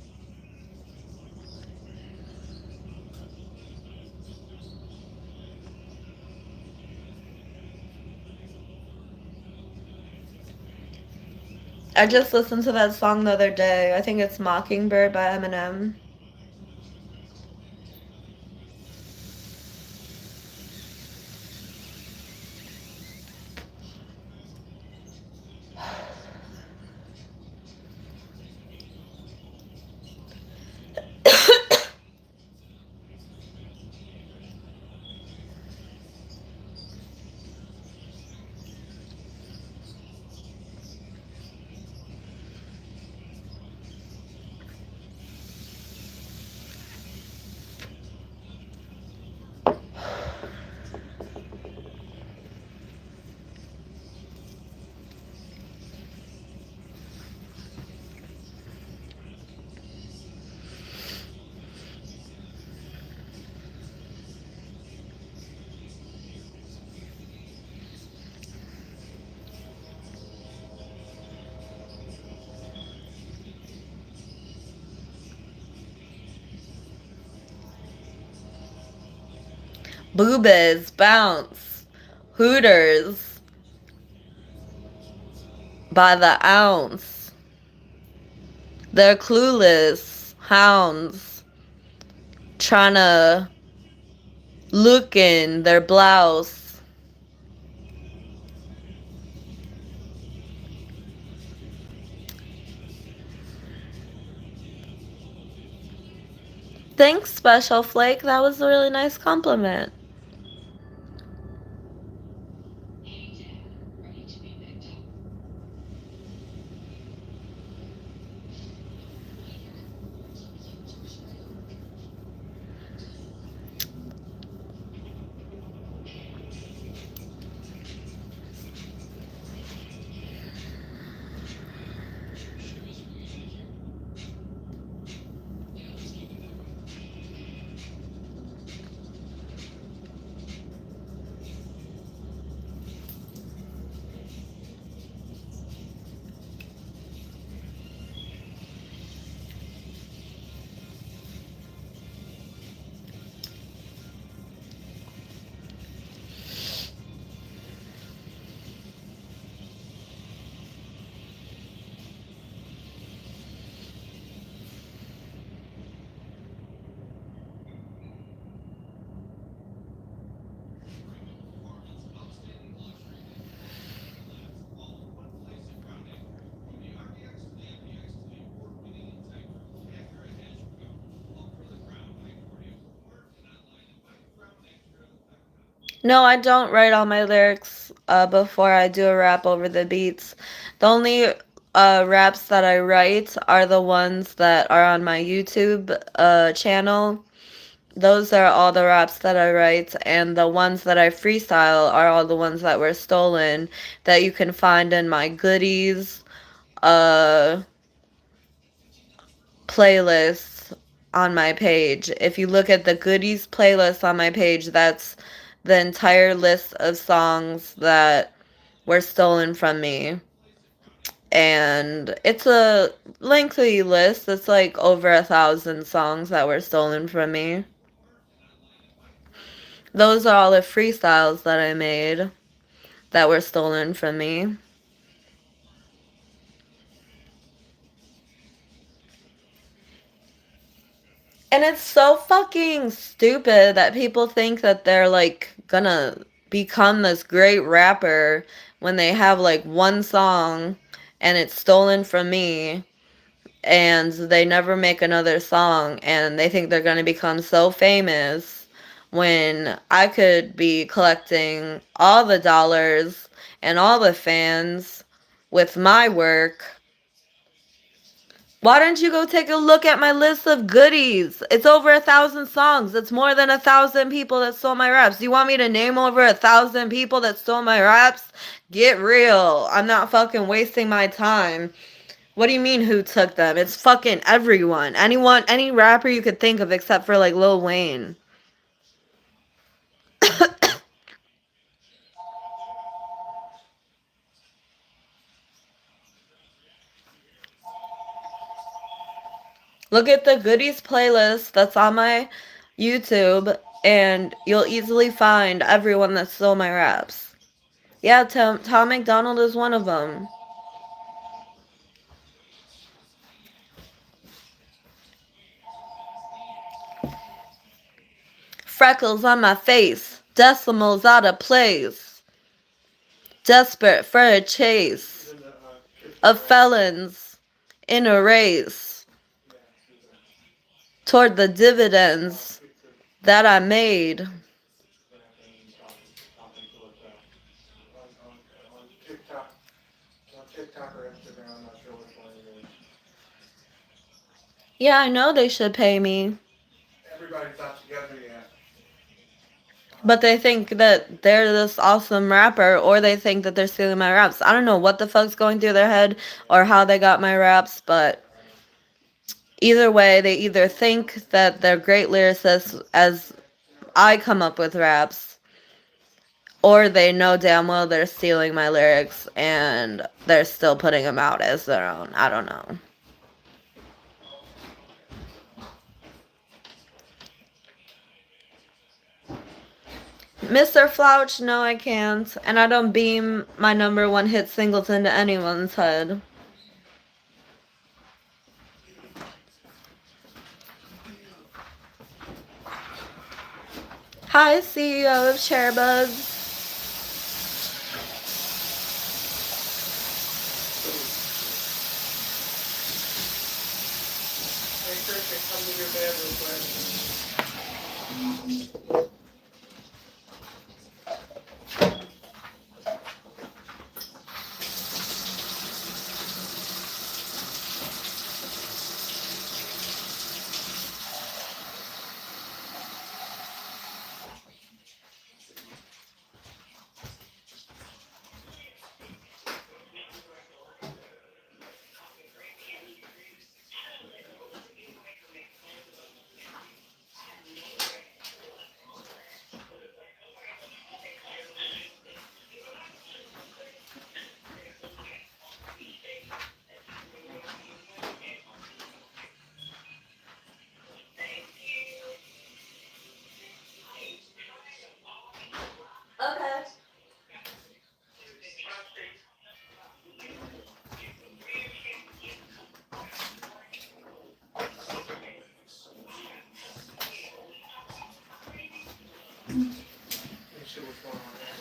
I just listened to that song the other day. I think it's Mockingbird by Eminem. Boobies, bounce, Hooters, by the ounce. They're clueless, hounds, trying to look in their blouse. Thanks, Special Flake. That was a really nice compliment. No, I don't write all my lyrics before I do a rap over the beats. The only raps that I write are the ones that are on my YouTube channel. Those are all the raps that I write, and the ones that I freestyle are all the ones that were stolen that you can find in my goodies playlist on my page. If you look at the goodies playlist on my page, that's the entire list of songs that were stolen from me. And it's a lengthy list. It's like over 1,000 songs that were stolen from me. Those are all the freestyles that I made that were stolen from me. And it's so fucking stupid that people think that they're like gonna become this great rapper when they have like one song and it's stolen from me and they never make another song and they think they're gonna become so famous when I could be collecting all the dollars and all the fans with my work. Why don't you go take a look at my list of goodies? It's over 1,000 songs. It's more than 1,000 people that stole my raps. Do you want me to name over 1,000 people that stole my raps? Get real. I'm not fucking wasting my time. What do you mean who took them? It's fucking everyone. Anyone, any rapper you could think of except for like Lil Wayne. Look at the goodies playlist that's on my YouTube and you'll easily find everyone that stole my raps. Yeah, Tom McDonald is one of them. Freckles on my face, decimals out of place. Desperate for a chase of felons in a race toward the dividends that I made. Yeah, I know they should pay me. Everybody's not together yet. But they think that they're this awesome rapper, or they think that they're stealing my raps. I don't know what the fuck's going through their head or how they got my raps, but either way, they either think that they're great lyricists as I come up with raps, or they know damn well they're stealing my lyrics and they're still putting them out as their own. I don't know. Mr. Flouch, no, I can't. And I don't beam my #1 hit singles into anyone's head. Hi, CEO of Chairbuds. Hey, Christian, come to your bed real quick. Okay. Let me see what's going on there.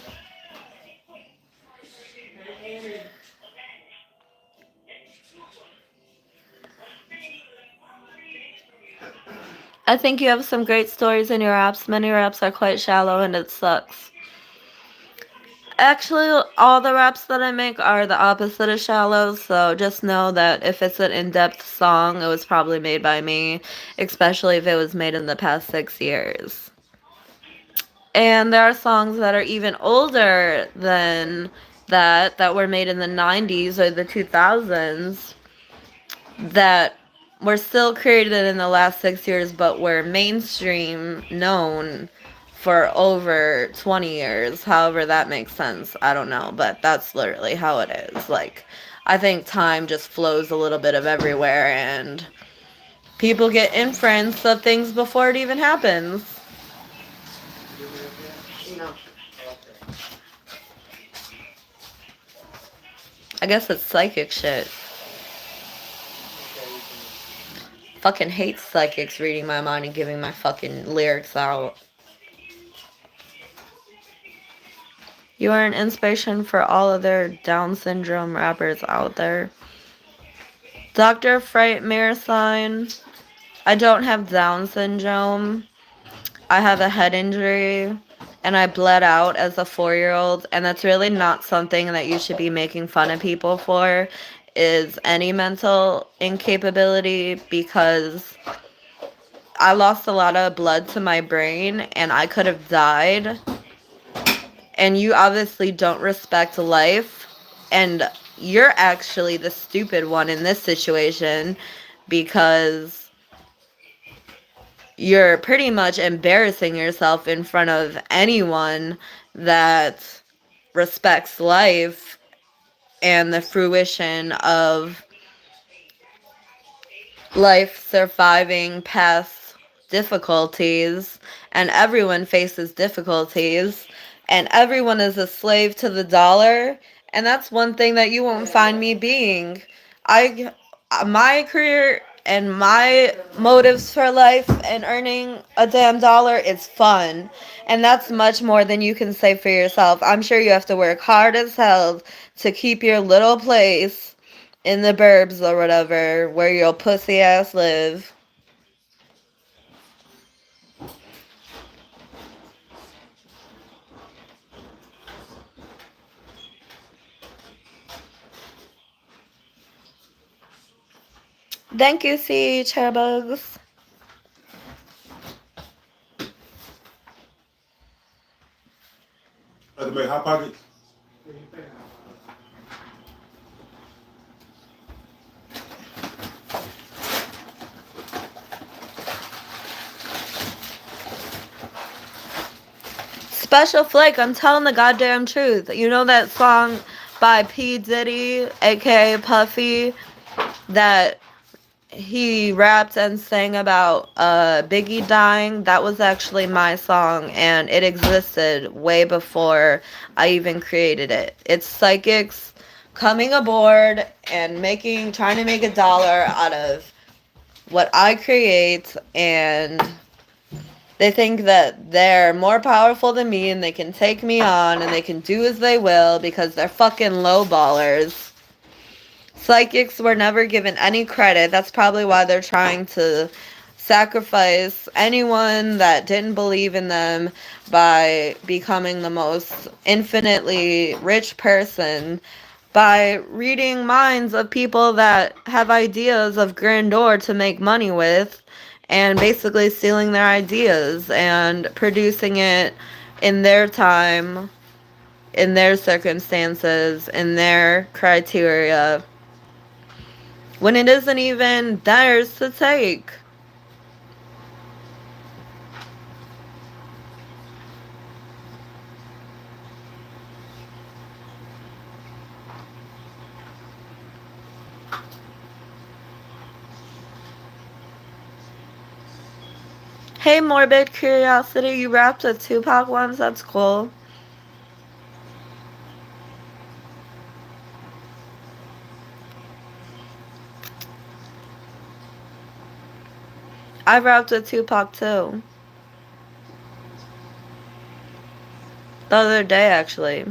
Hey, Amy. I think you have some great stories in your raps. Many raps are quite shallow and it sucks. Actually, all the raps that I make are the opposite of shallow, so just know that if it's an in-depth song, it was probably made by me, especially if it was made in the past 6 years. And there are songs that are even older than that were made in the 90s or the 2000s that were still created in the last 6 years but were mainstream known for over 20 years. However that makes sense. I don't know, but that's literally how it is. Like, I think time just flows a little bit of everywhere and people get inference of things before it even happens. You live yet? No. Okay. I guess it's psychic shit. Okay, you can. Fucking hate psychics reading my mind and giving my fucking lyrics out. You are an inspiration for all other Down syndrome rappers out there. Dr. Fright Mirrorsign. I don't have Down syndrome. I have a head injury and I bled out as a 4-year-old, and that's really not something that you should be making fun of people for, is any mental incapability, because I lost a lot of blood to my brain and I could have died. And you obviously don't respect life. And you're actually the stupid one in this situation because you're pretty much embarrassing yourself in front of anyone that respects life and the fruition of life surviving past difficulties. And everyone faces difficulties and everyone is a slave to the dollar, and that's one thing that you won't find me being. I My career and my motives for life and earning a damn dollar is fun, and that's much more than you can say for yourself. I'm sure you have to work hard as hell to keep your little place in the burbs or whatever where your pussy ass live. Thank you, C. Chairbugs. Other way, Hot Pockets. What do you think? Special Flake, I'm telling the goddamn truth. You know that song by P. Diddy, aka Puffy, that he rapped and sang about Biggie dying. That was actually my song, and it existed way before I even created it. It's psychics coming aboard and trying to make a dollar out of what I create, and they think that they're more powerful than me and they can take me on and they can do as they will because they're fucking lowballers. Psychics were never given any credit. That's probably why they're trying to sacrifice anyone that didn't believe in them by becoming the most infinitely rich person by reading minds of people that have ideas of grandeur to make money with and basically stealing their ideas and producing it in their time, in their circumstances, in their criteria when it isn't even theirs to take. Hey, Morbid Curiosity, you rapped with Tupac once? That's cool. I rapped with Tupac too. The other day, actually.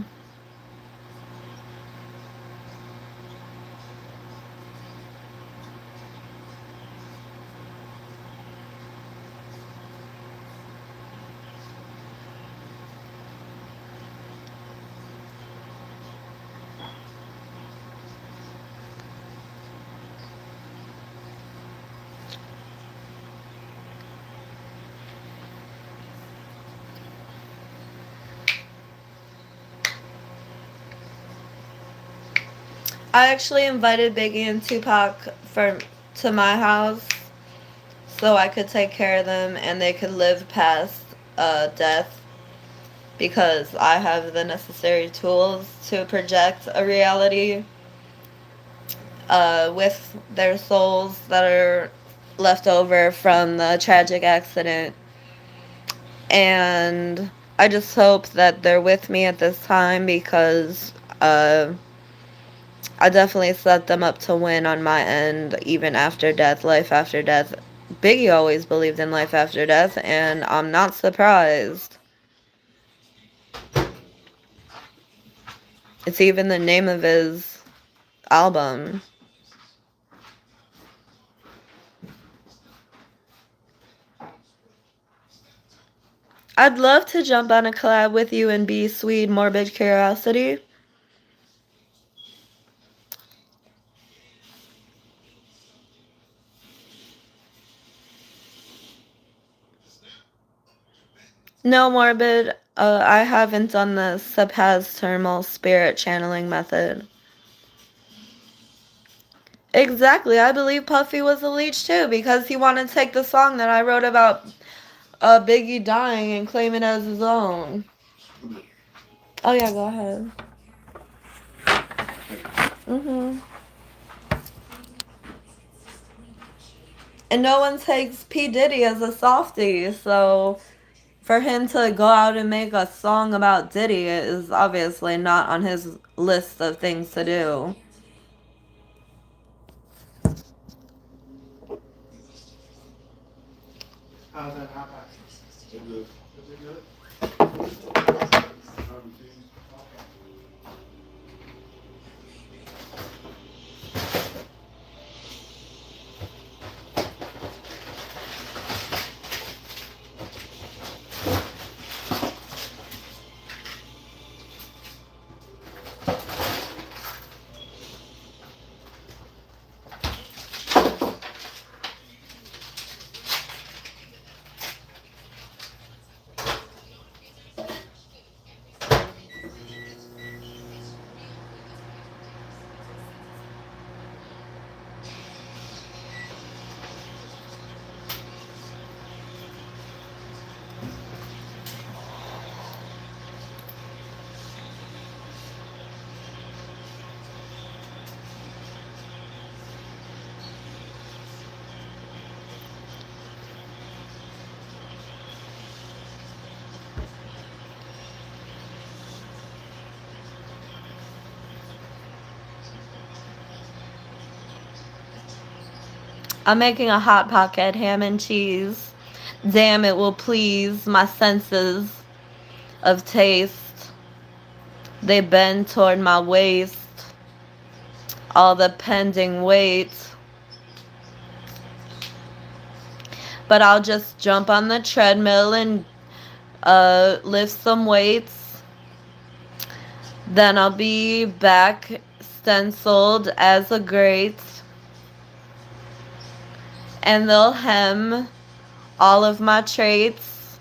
I actually invited Biggie and Tupac to my house so I could take care of them and they could live past death because I have the necessary tools to project a reality with their souls that are left over from the tragic accident. And I just hope that they're with me at this time because I definitely set them up to win on my end, even after death, life after death. Biggie always believed in life after death, and I'm not surprised. It's even the name of his album. I'd love to jump on a collab with you and be Swede Morbid Curiosity. No, Morbid. I haven't done the subhasthermal spirit channeling method. Exactly. I believe Puffy was a leech too because he wanted to take the song that I wrote about Biggie dying and claim it as his own. Oh yeah, go ahead. And no one takes P. Diddy as a softie, so for him to go out and make a song about Diddy is obviously not on his list of things to do. How's that hot box? It's good. Is it good? I'm making a hot pocket, ham and cheese. Damn, it will please my senses of taste. They bend toward my waist. All the pending weight. But I'll just jump on the treadmill and lift some weights. Then I'll be back stenciled as a grate. And they'll hem all of my traits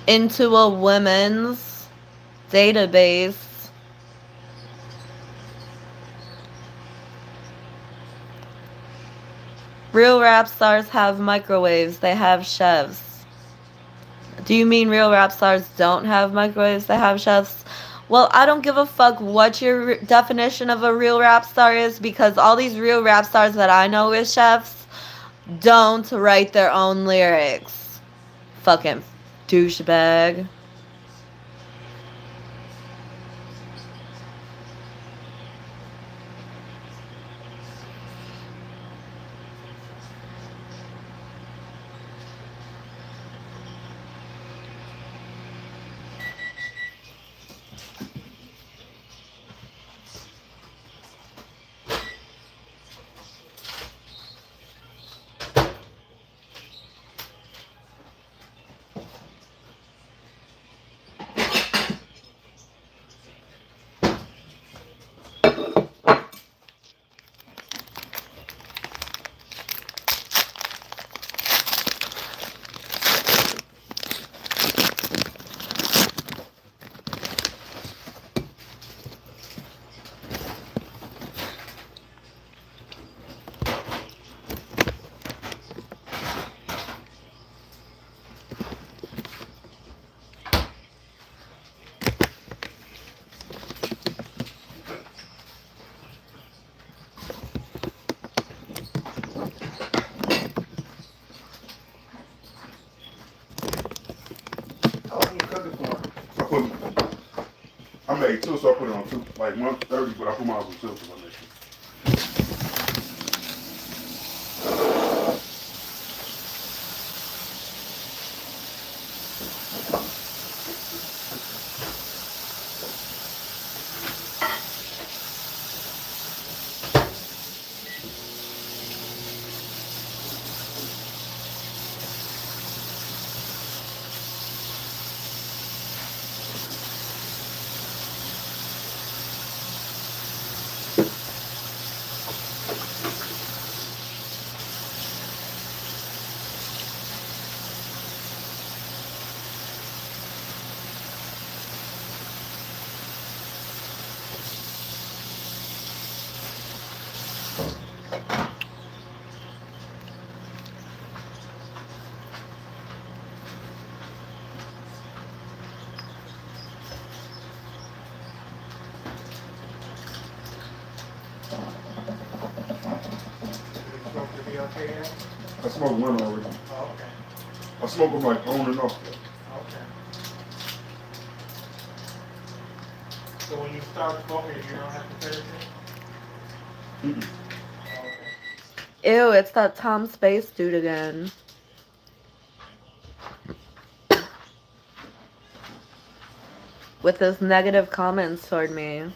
into a women's database. Real rap stars have microwaves. They have chefs. Do you mean real rap stars don't have microwaves? They have chefs? Well, I don't give a fuck what your definition of a real rap star is, because all these real rap stars that I know as chefs don't write their own lyrics. Fucking douchebag. How long you cooking for? I made two, so I put it on two, like 130, but I put mine on two for my next one. You supposed to be okay then? I smoked one already. Oh, okay. I smoke them like on and off. Okay. So when you start smoking, you don't have to finish it? Mm-mm. Okay. Ew, it's that Tom Space dude again. With his negative comments toward me.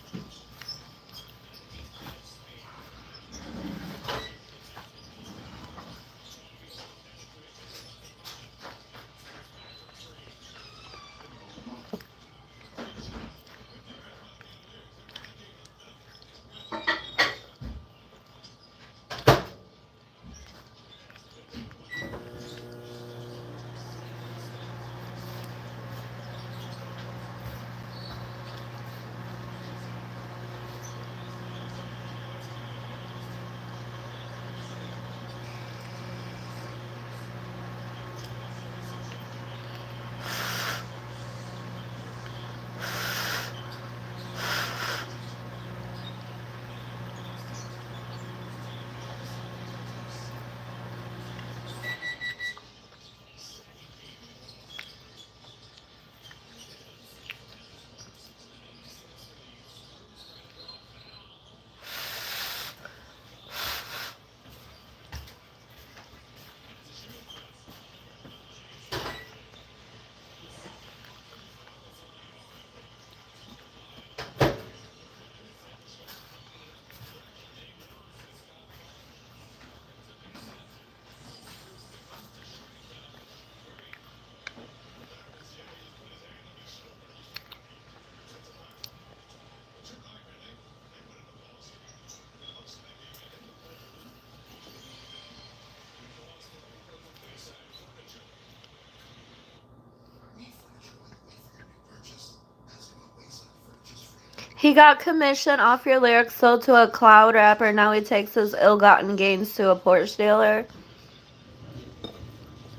He got commission off your lyrics sold to a cloud rapper. Now he takes his ill-gotten gains to a Porsche dealer.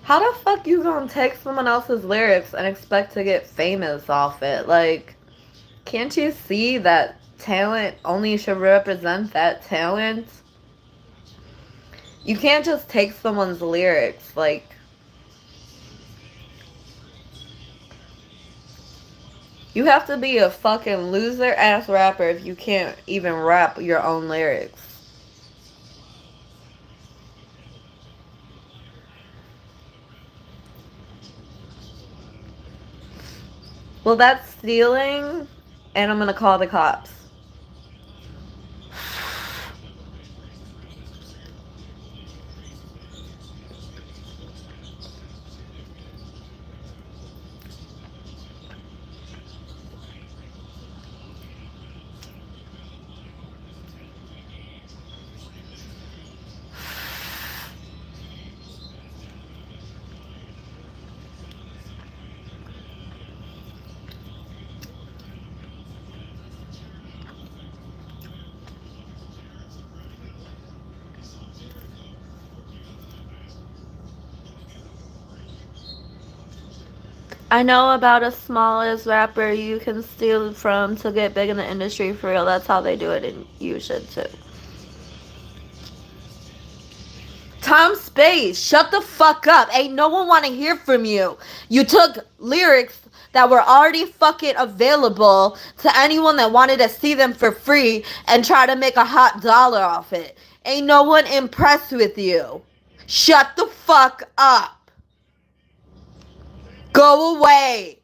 How the fuck you gonna take someone else's lyrics and expect to get famous off it? Like, can't you see that talent only should represent that talent? You can't just take someone's lyrics, like... You have to be a fucking loser-ass rapper if you can't even rap your own lyrics. Well, that's stealing, and I'm gonna call the cops. I know about a smallest rapper you can steal from to get big in the industry for real. That's how they do it, and you should too. Tom Space, shut the fuck up. Ain't no one want to hear from you. You took lyrics that were already fucking available to anyone that wanted to see them for free and try to make a hot dollar off it. Ain't no one impressed with you. Shut the fuck up. Go away.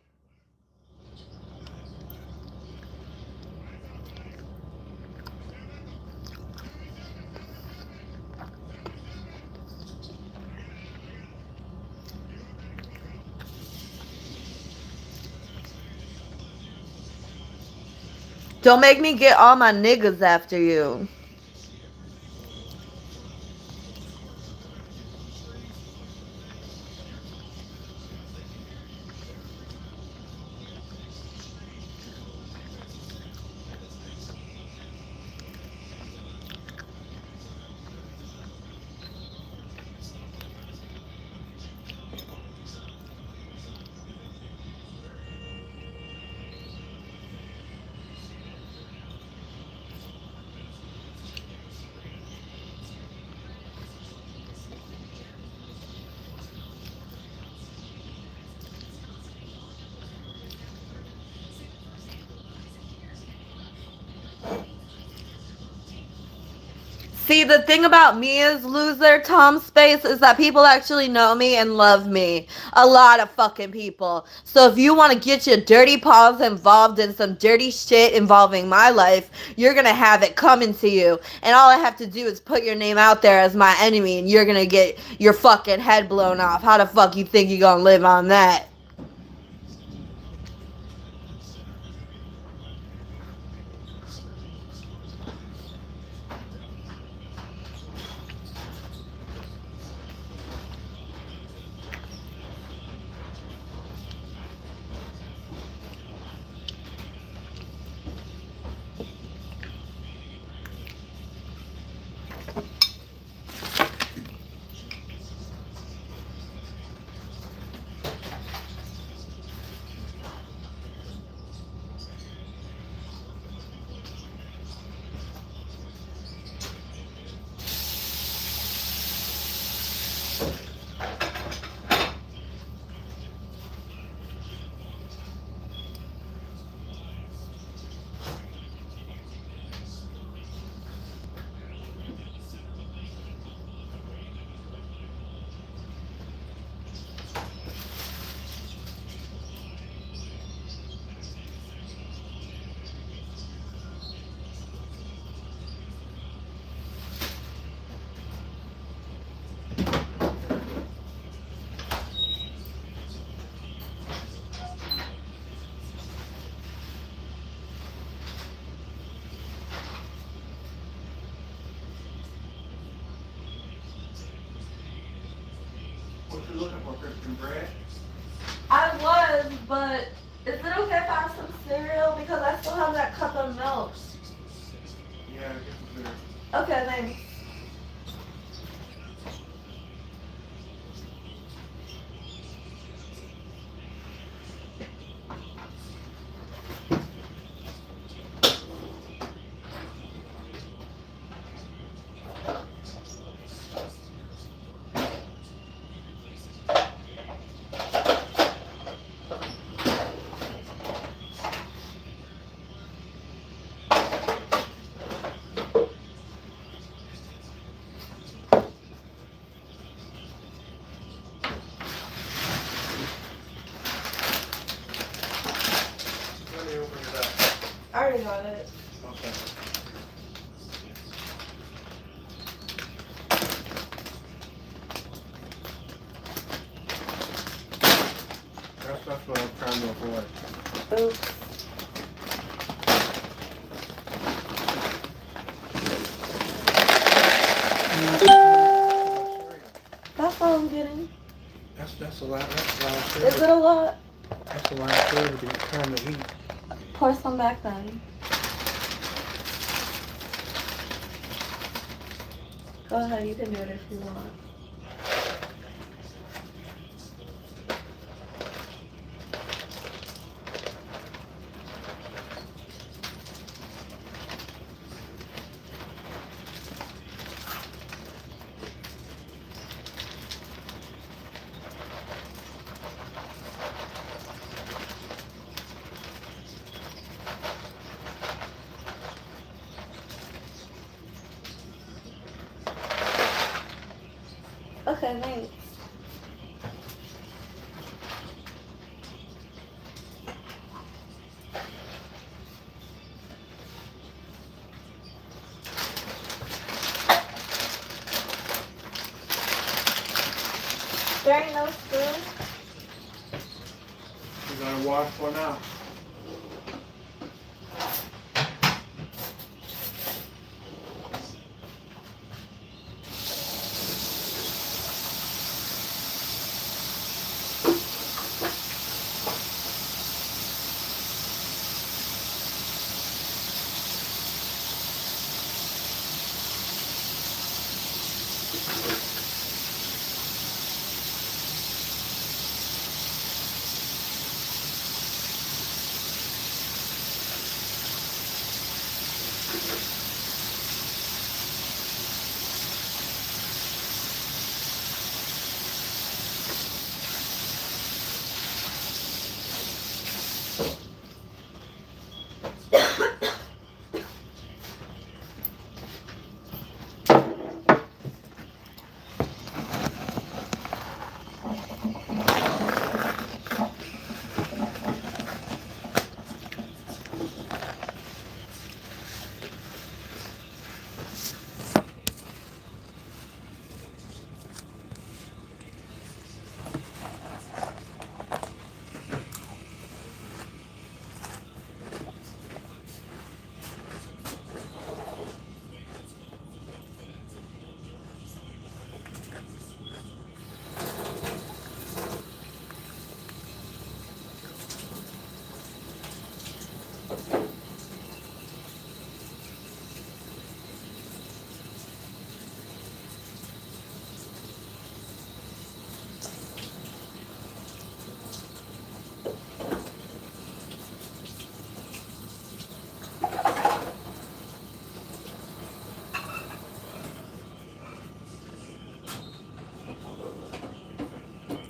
Don't make me get all my niggas after you. See, the thing about me as loser Tom Space is that people actually know me and love me. A lot of fucking people. So if you want to get your dirty paws involved in some dirty shit involving my life, you're going to have it coming to you. And all I have to do is put your name out there as my enemy and you're going to get your fucking head blown off. How the fuck you think you're going to live on that? What you looking for, Christian bread? I was, but is it okay if I have some cereal? Because I still have that cup of milk. I already got it. Okay. That's what I'm trying to avoid. Oops. That's all I'm getting. That's a lot. That's a lot of Is food. it a lot? That's a lot of food to be trying to eat. Pour some back then. Go ahead, you can do it if you want. Okay, thanks. There ain't no spoon. You gotta wash one out.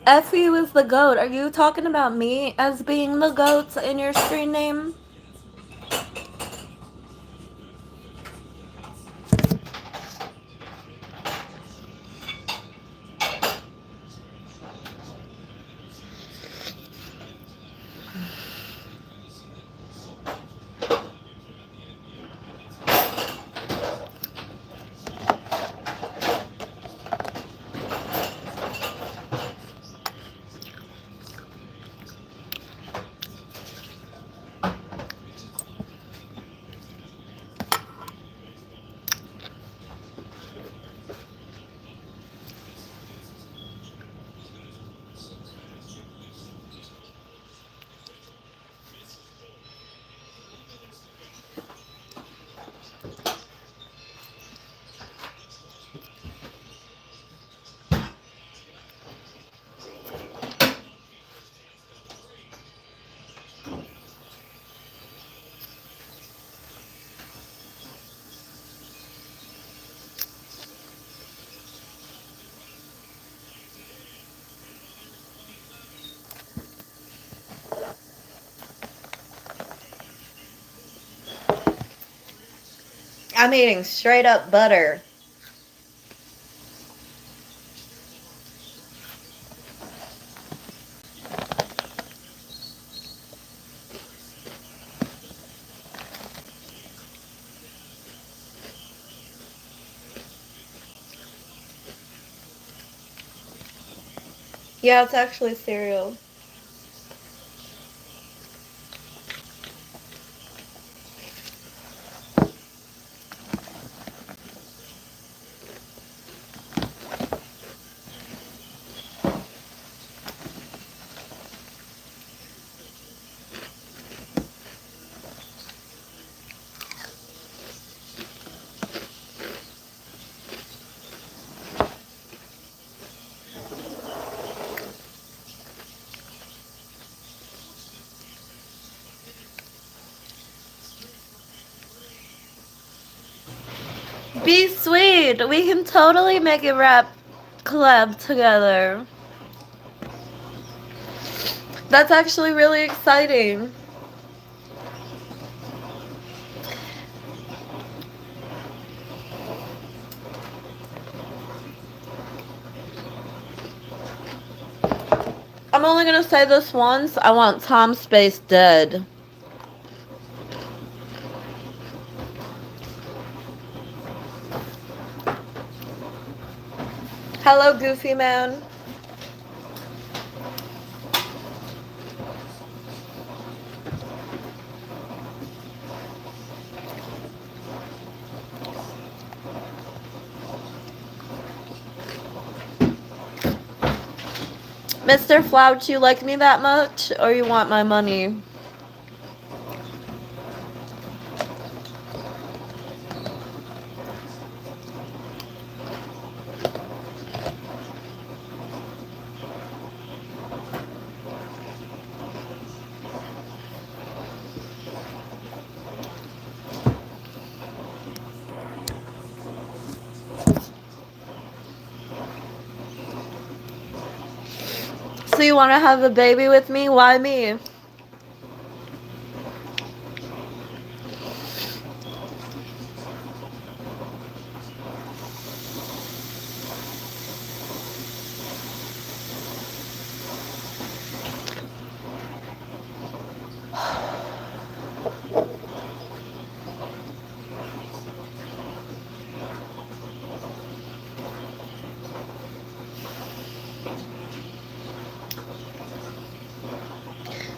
FU is the goat. Are you talking about me as being the goat in your screen name? I'm eating straight up butter. Yeah, it's actually cereal. Be sweet. We can totally make a rap collab together. That's actually really exciting. I'm only gonna say this once. I want Tom Space dead. Hello, Goofy Man. Mr. Flouch, you like me that much, or you want my money? So you want to have a baby with me? Why me?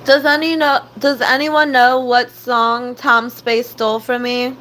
Does anyone know what song Tom Space stole from me?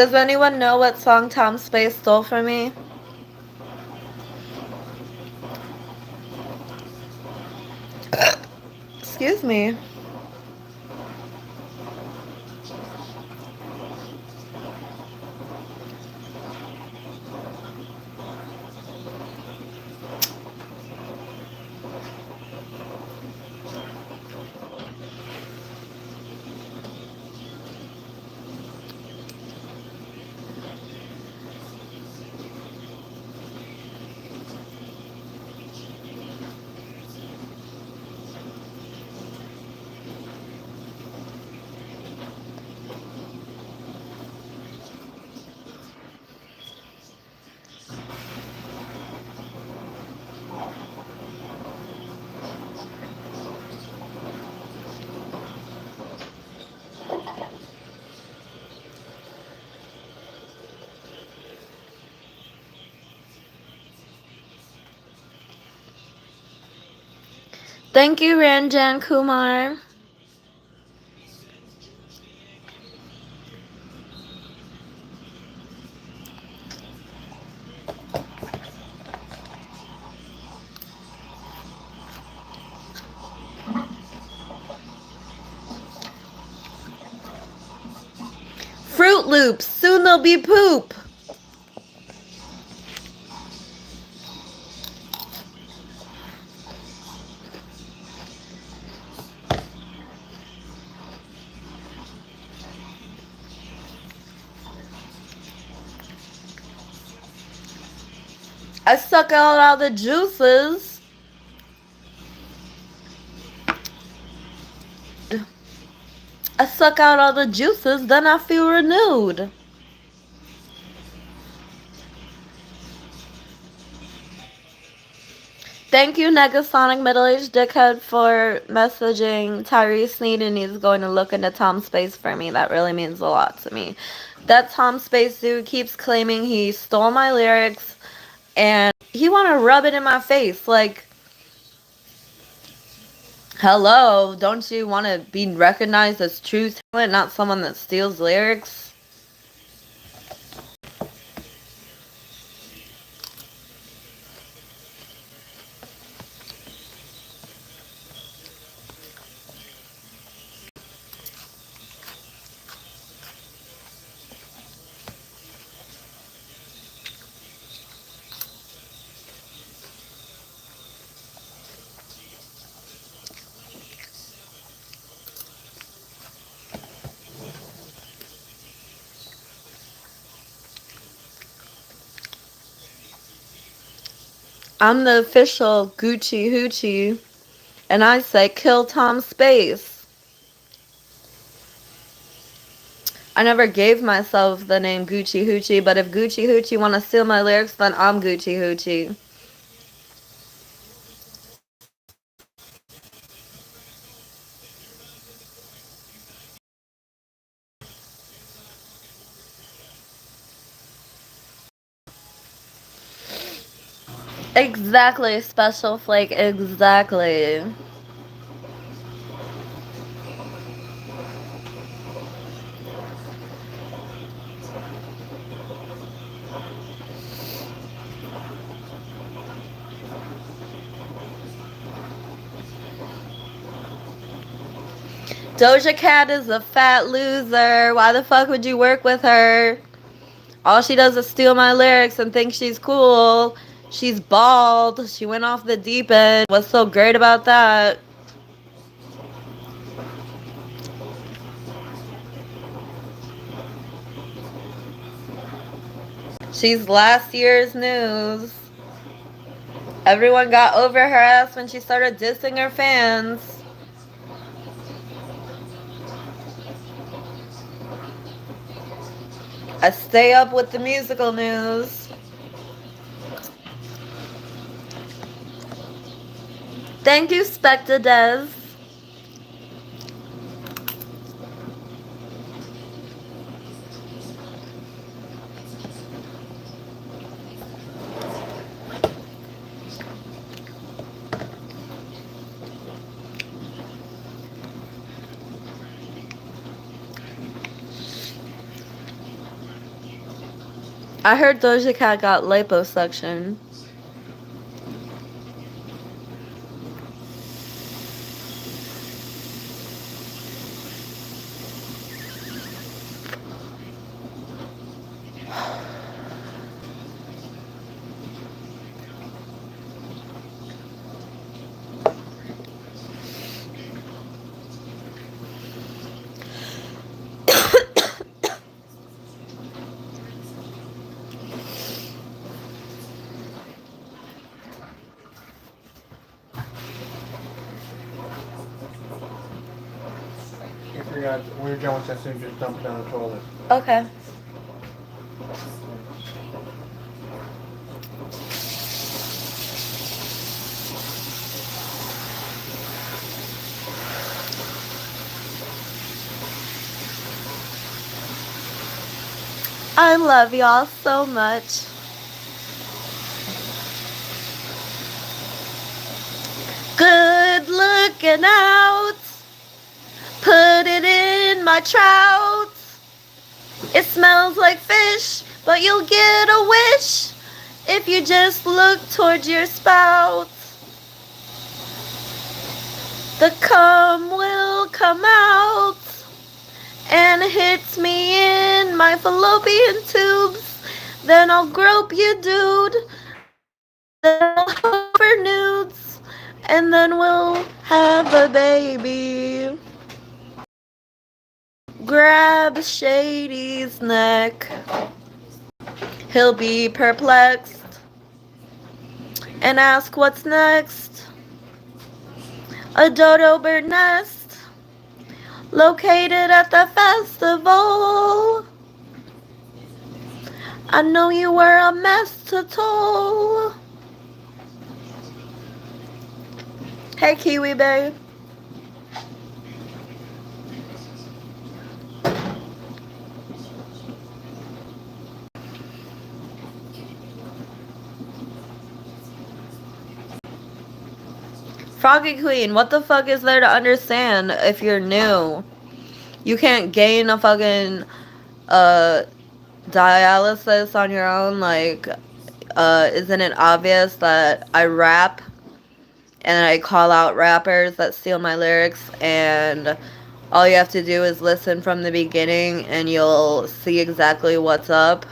Does anyone know what song Tom Space stole from me? Excuse me. Thank you, Ranjan Kumar. Fruit Loops. Soon they'll be poop. I suck out all the juices. I suck out all the juices, then I feel renewed. Thank you, Negasonic Middle-Aged Dickhead, for messaging Tyrese Sneed, and he's going to look into Tom Space for me. That really means a lot to me. That Tom Space dude keeps claiming he stole my lyrics, and he want to rub it in my face. Like, hello, don't you want to be recognized as true talent, not someone that steals lyrics? I'm the official Gucci Hoochie, and I say kill Tom Space. I never gave myself the name Gucci Hoochie, but if Gucci Hoochie want to steal my lyrics, then I'm Gucci Hoochie. Exactly, Special Flake, exactly. Doja Cat is a fat loser. Why the fuck would you work with her? All she does is steal my lyrics and think she's cool. She's bald. She went off the deep end. What's so great about that? She's last year's news. Everyone got over her ass when she started dissing her fans. I stay up with the musical news. Thank you, Spectre Des. I heard Doja Cat got liposuction. When you're done with that thing, just dump it down the toilet. Okay. I love y'all so much. Good looking out. Put it in my trout. It smells like fish, but you'll get a wish if you just look towards your spout. The cum will come out and hits me in my fallopian tubes. Then I'll grope you, dude. Then I'll hope for nudes, and then we'll have a baby. Grab Shady's neck. He'll be perplexed. and ask what's next. A dodo bird nest located at the festival. I know you were a mess to toll. Hey, Kiwi Babe. Froggy Queen, what the fuck is there to understand if you're new? You can't gain a fucking dialysis on your own. Like, isn't it obvious that I rap and I call out rappers that steal my lyrics, and all you have to do is listen from the beginning and you'll see exactly what's up?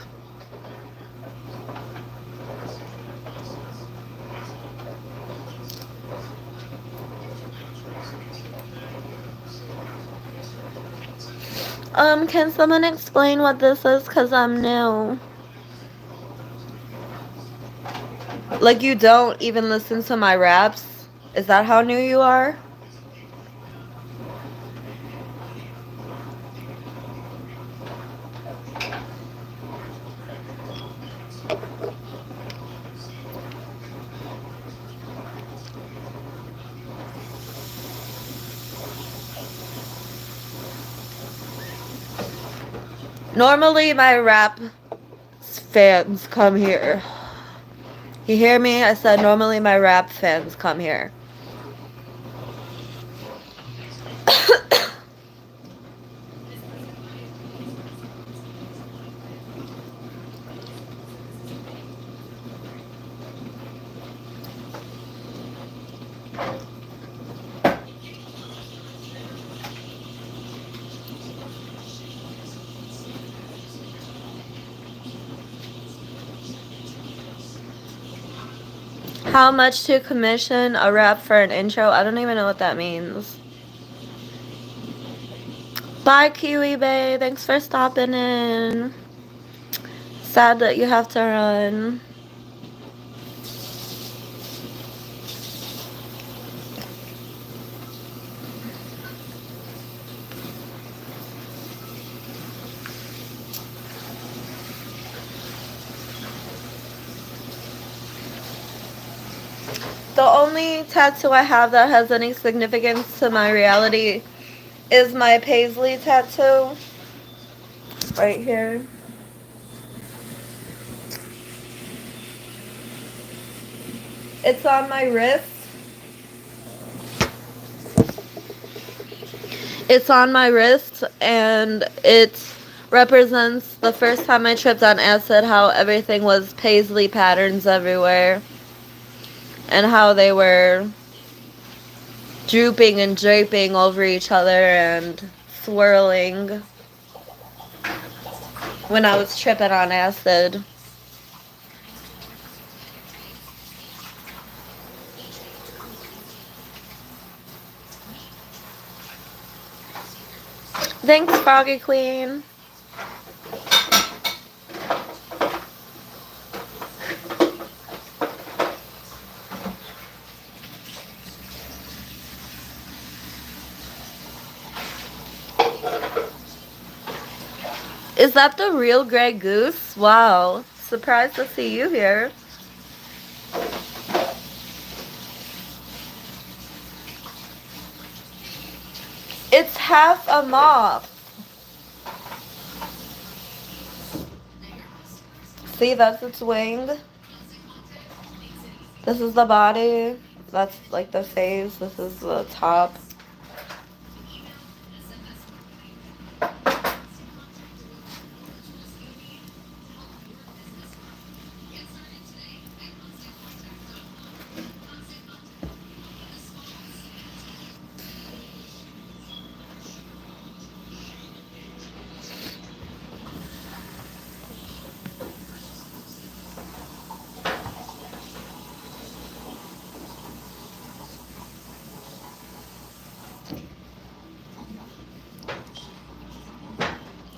Can someone explain what this is? Because I'm new. Like, you don't even listen to my raps? Is that how new you are? Normally, my rap fans come here. You hear me? I said normally my rap fans come here. How much to commission a rap for an intro? I don't even know what that means. Bye, Kiwi Bay. Thanks for stopping in. Sad that you have to run. The only tattoo I have that has any significance to my reality is my Paisley tattoo. Right here. It's on my wrist. It's on my wrist, and it represents the first time I tripped on acid, how everything was paisley patterns everywhere, and how they were drooping and draping over each other and swirling when I was tripping on acid. Thanks, Froggy Queen. Is that the real Grey Goose? Wow. Surprised to see you here. It's half a moth. See, that's its wing. This is the body. That's like the face. This is the top.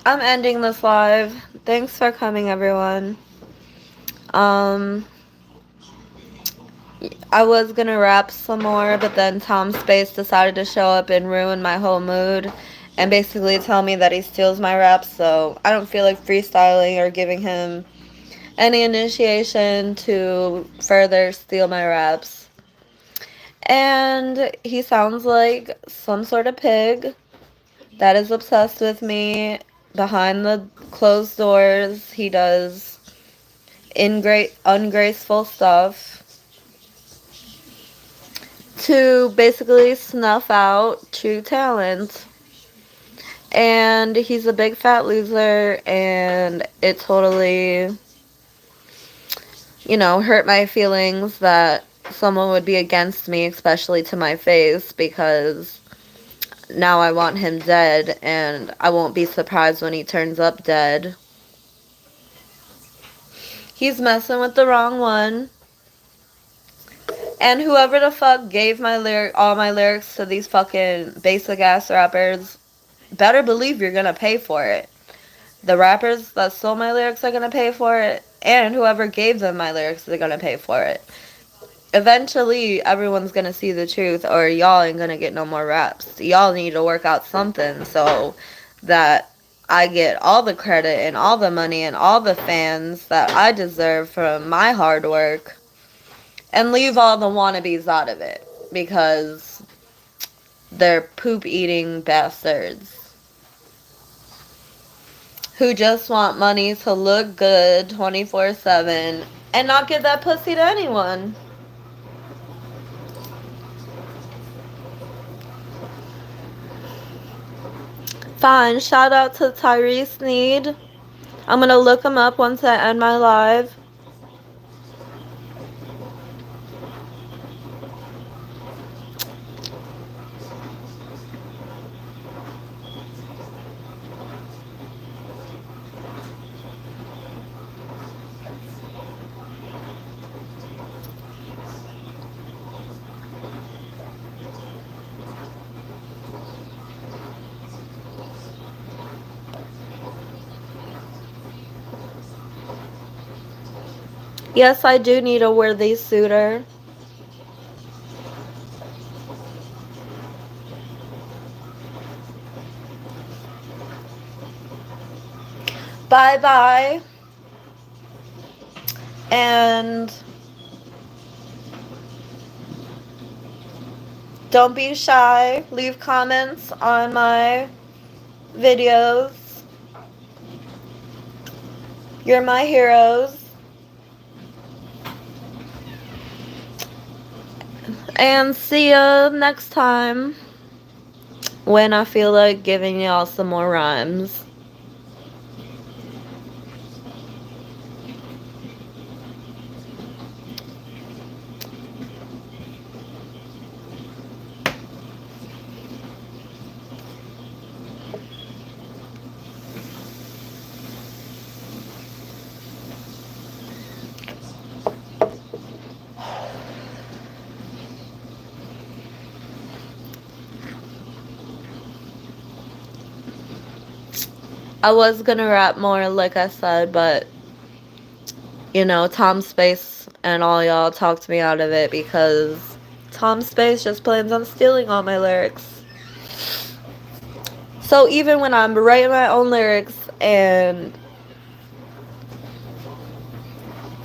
I'm ending this live. Thanks for coming, everyone. I was gonna rap some more, but then Tom Space decided to show up and ruin my whole mood and basically tell me that he steals my raps, so I don't feel like freestyling or giving him any initiation to further steal my raps. And he sounds like some sort of pig that is obsessed with me. Behind the closed doors, he does ungraceful stuff to basically snuff out true talent. And he's a big fat loser, and it totally, hurt my feelings that someone would be against me, especially to my face, because now I want him dead, and I won't be surprised when he turns up dead. He's messing with the wrong one. And whoever the fuck gave all my lyrics to these fucking basic ass rappers, better believe you're gonna pay for it. The rappers that stole my lyrics are gonna pay for it, and whoever gave them my lyrics is gonna pay for it. Eventually, everyone's gonna see the truth, or y'all ain't gonna get no more raps. Y'all need to work out something so that I get all the credit and all the money and all the fans that I deserve from my hard work. And leave all the wannabes out of it, because they're poop-eating bastards who just want money to look good 24/7 and not give that pussy to anyone. Fine, shout out to Tyrese Need. I'm gonna look him up once I end my live. Yes, I do need a worthy suitor. Bye-bye. And don't be shy. Leave comments on my videos. You're my heroes. And see ya next time when I feel like giving y'all some more rhymes. I was gonna rap more, like I said, but, Tom Space and all y'all talked me out of it because Tom Space just plans on stealing all my lyrics. So even when I'm writing my own lyrics and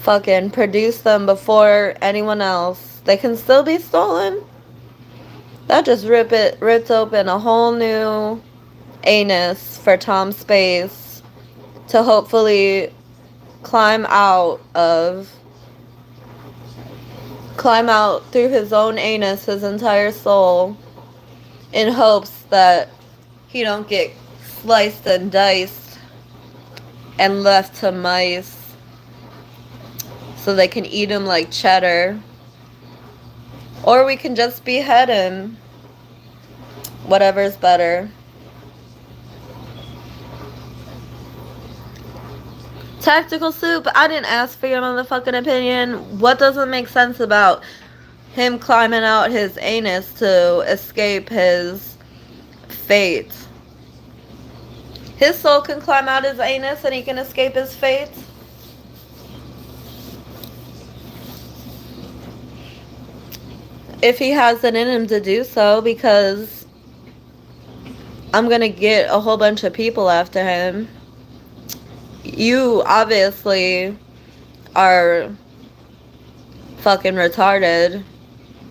fucking produce them before anyone else, they can still be stolen. That just ripped open a whole new anus for Tom Space to hopefully climb out through his own anus, his entire soul, in hopes that he don't get sliced and diced and left to mice so they can eat him like cheddar. Or we can just behead him. Whatever's better. Tactical Soup, I didn't ask for your motherfucking opinion. What doesn't make sense about him climbing out his anus to escape his fate? His soul can climb out his anus and he can escape his fate. if he has it in him to do so, because I'm gonna get a whole bunch of people after him. You obviously are fucking retarded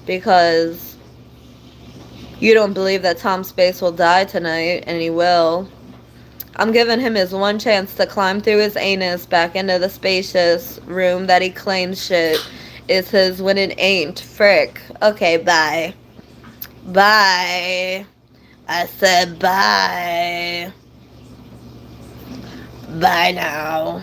because you don't believe that Tom Space will die tonight, and he will. I'm giving him his one chance to climb through his anus back into the spacious room that he claims shit is his when it ain't. Frick. Okay, bye. Bye. I said bye. Bye now.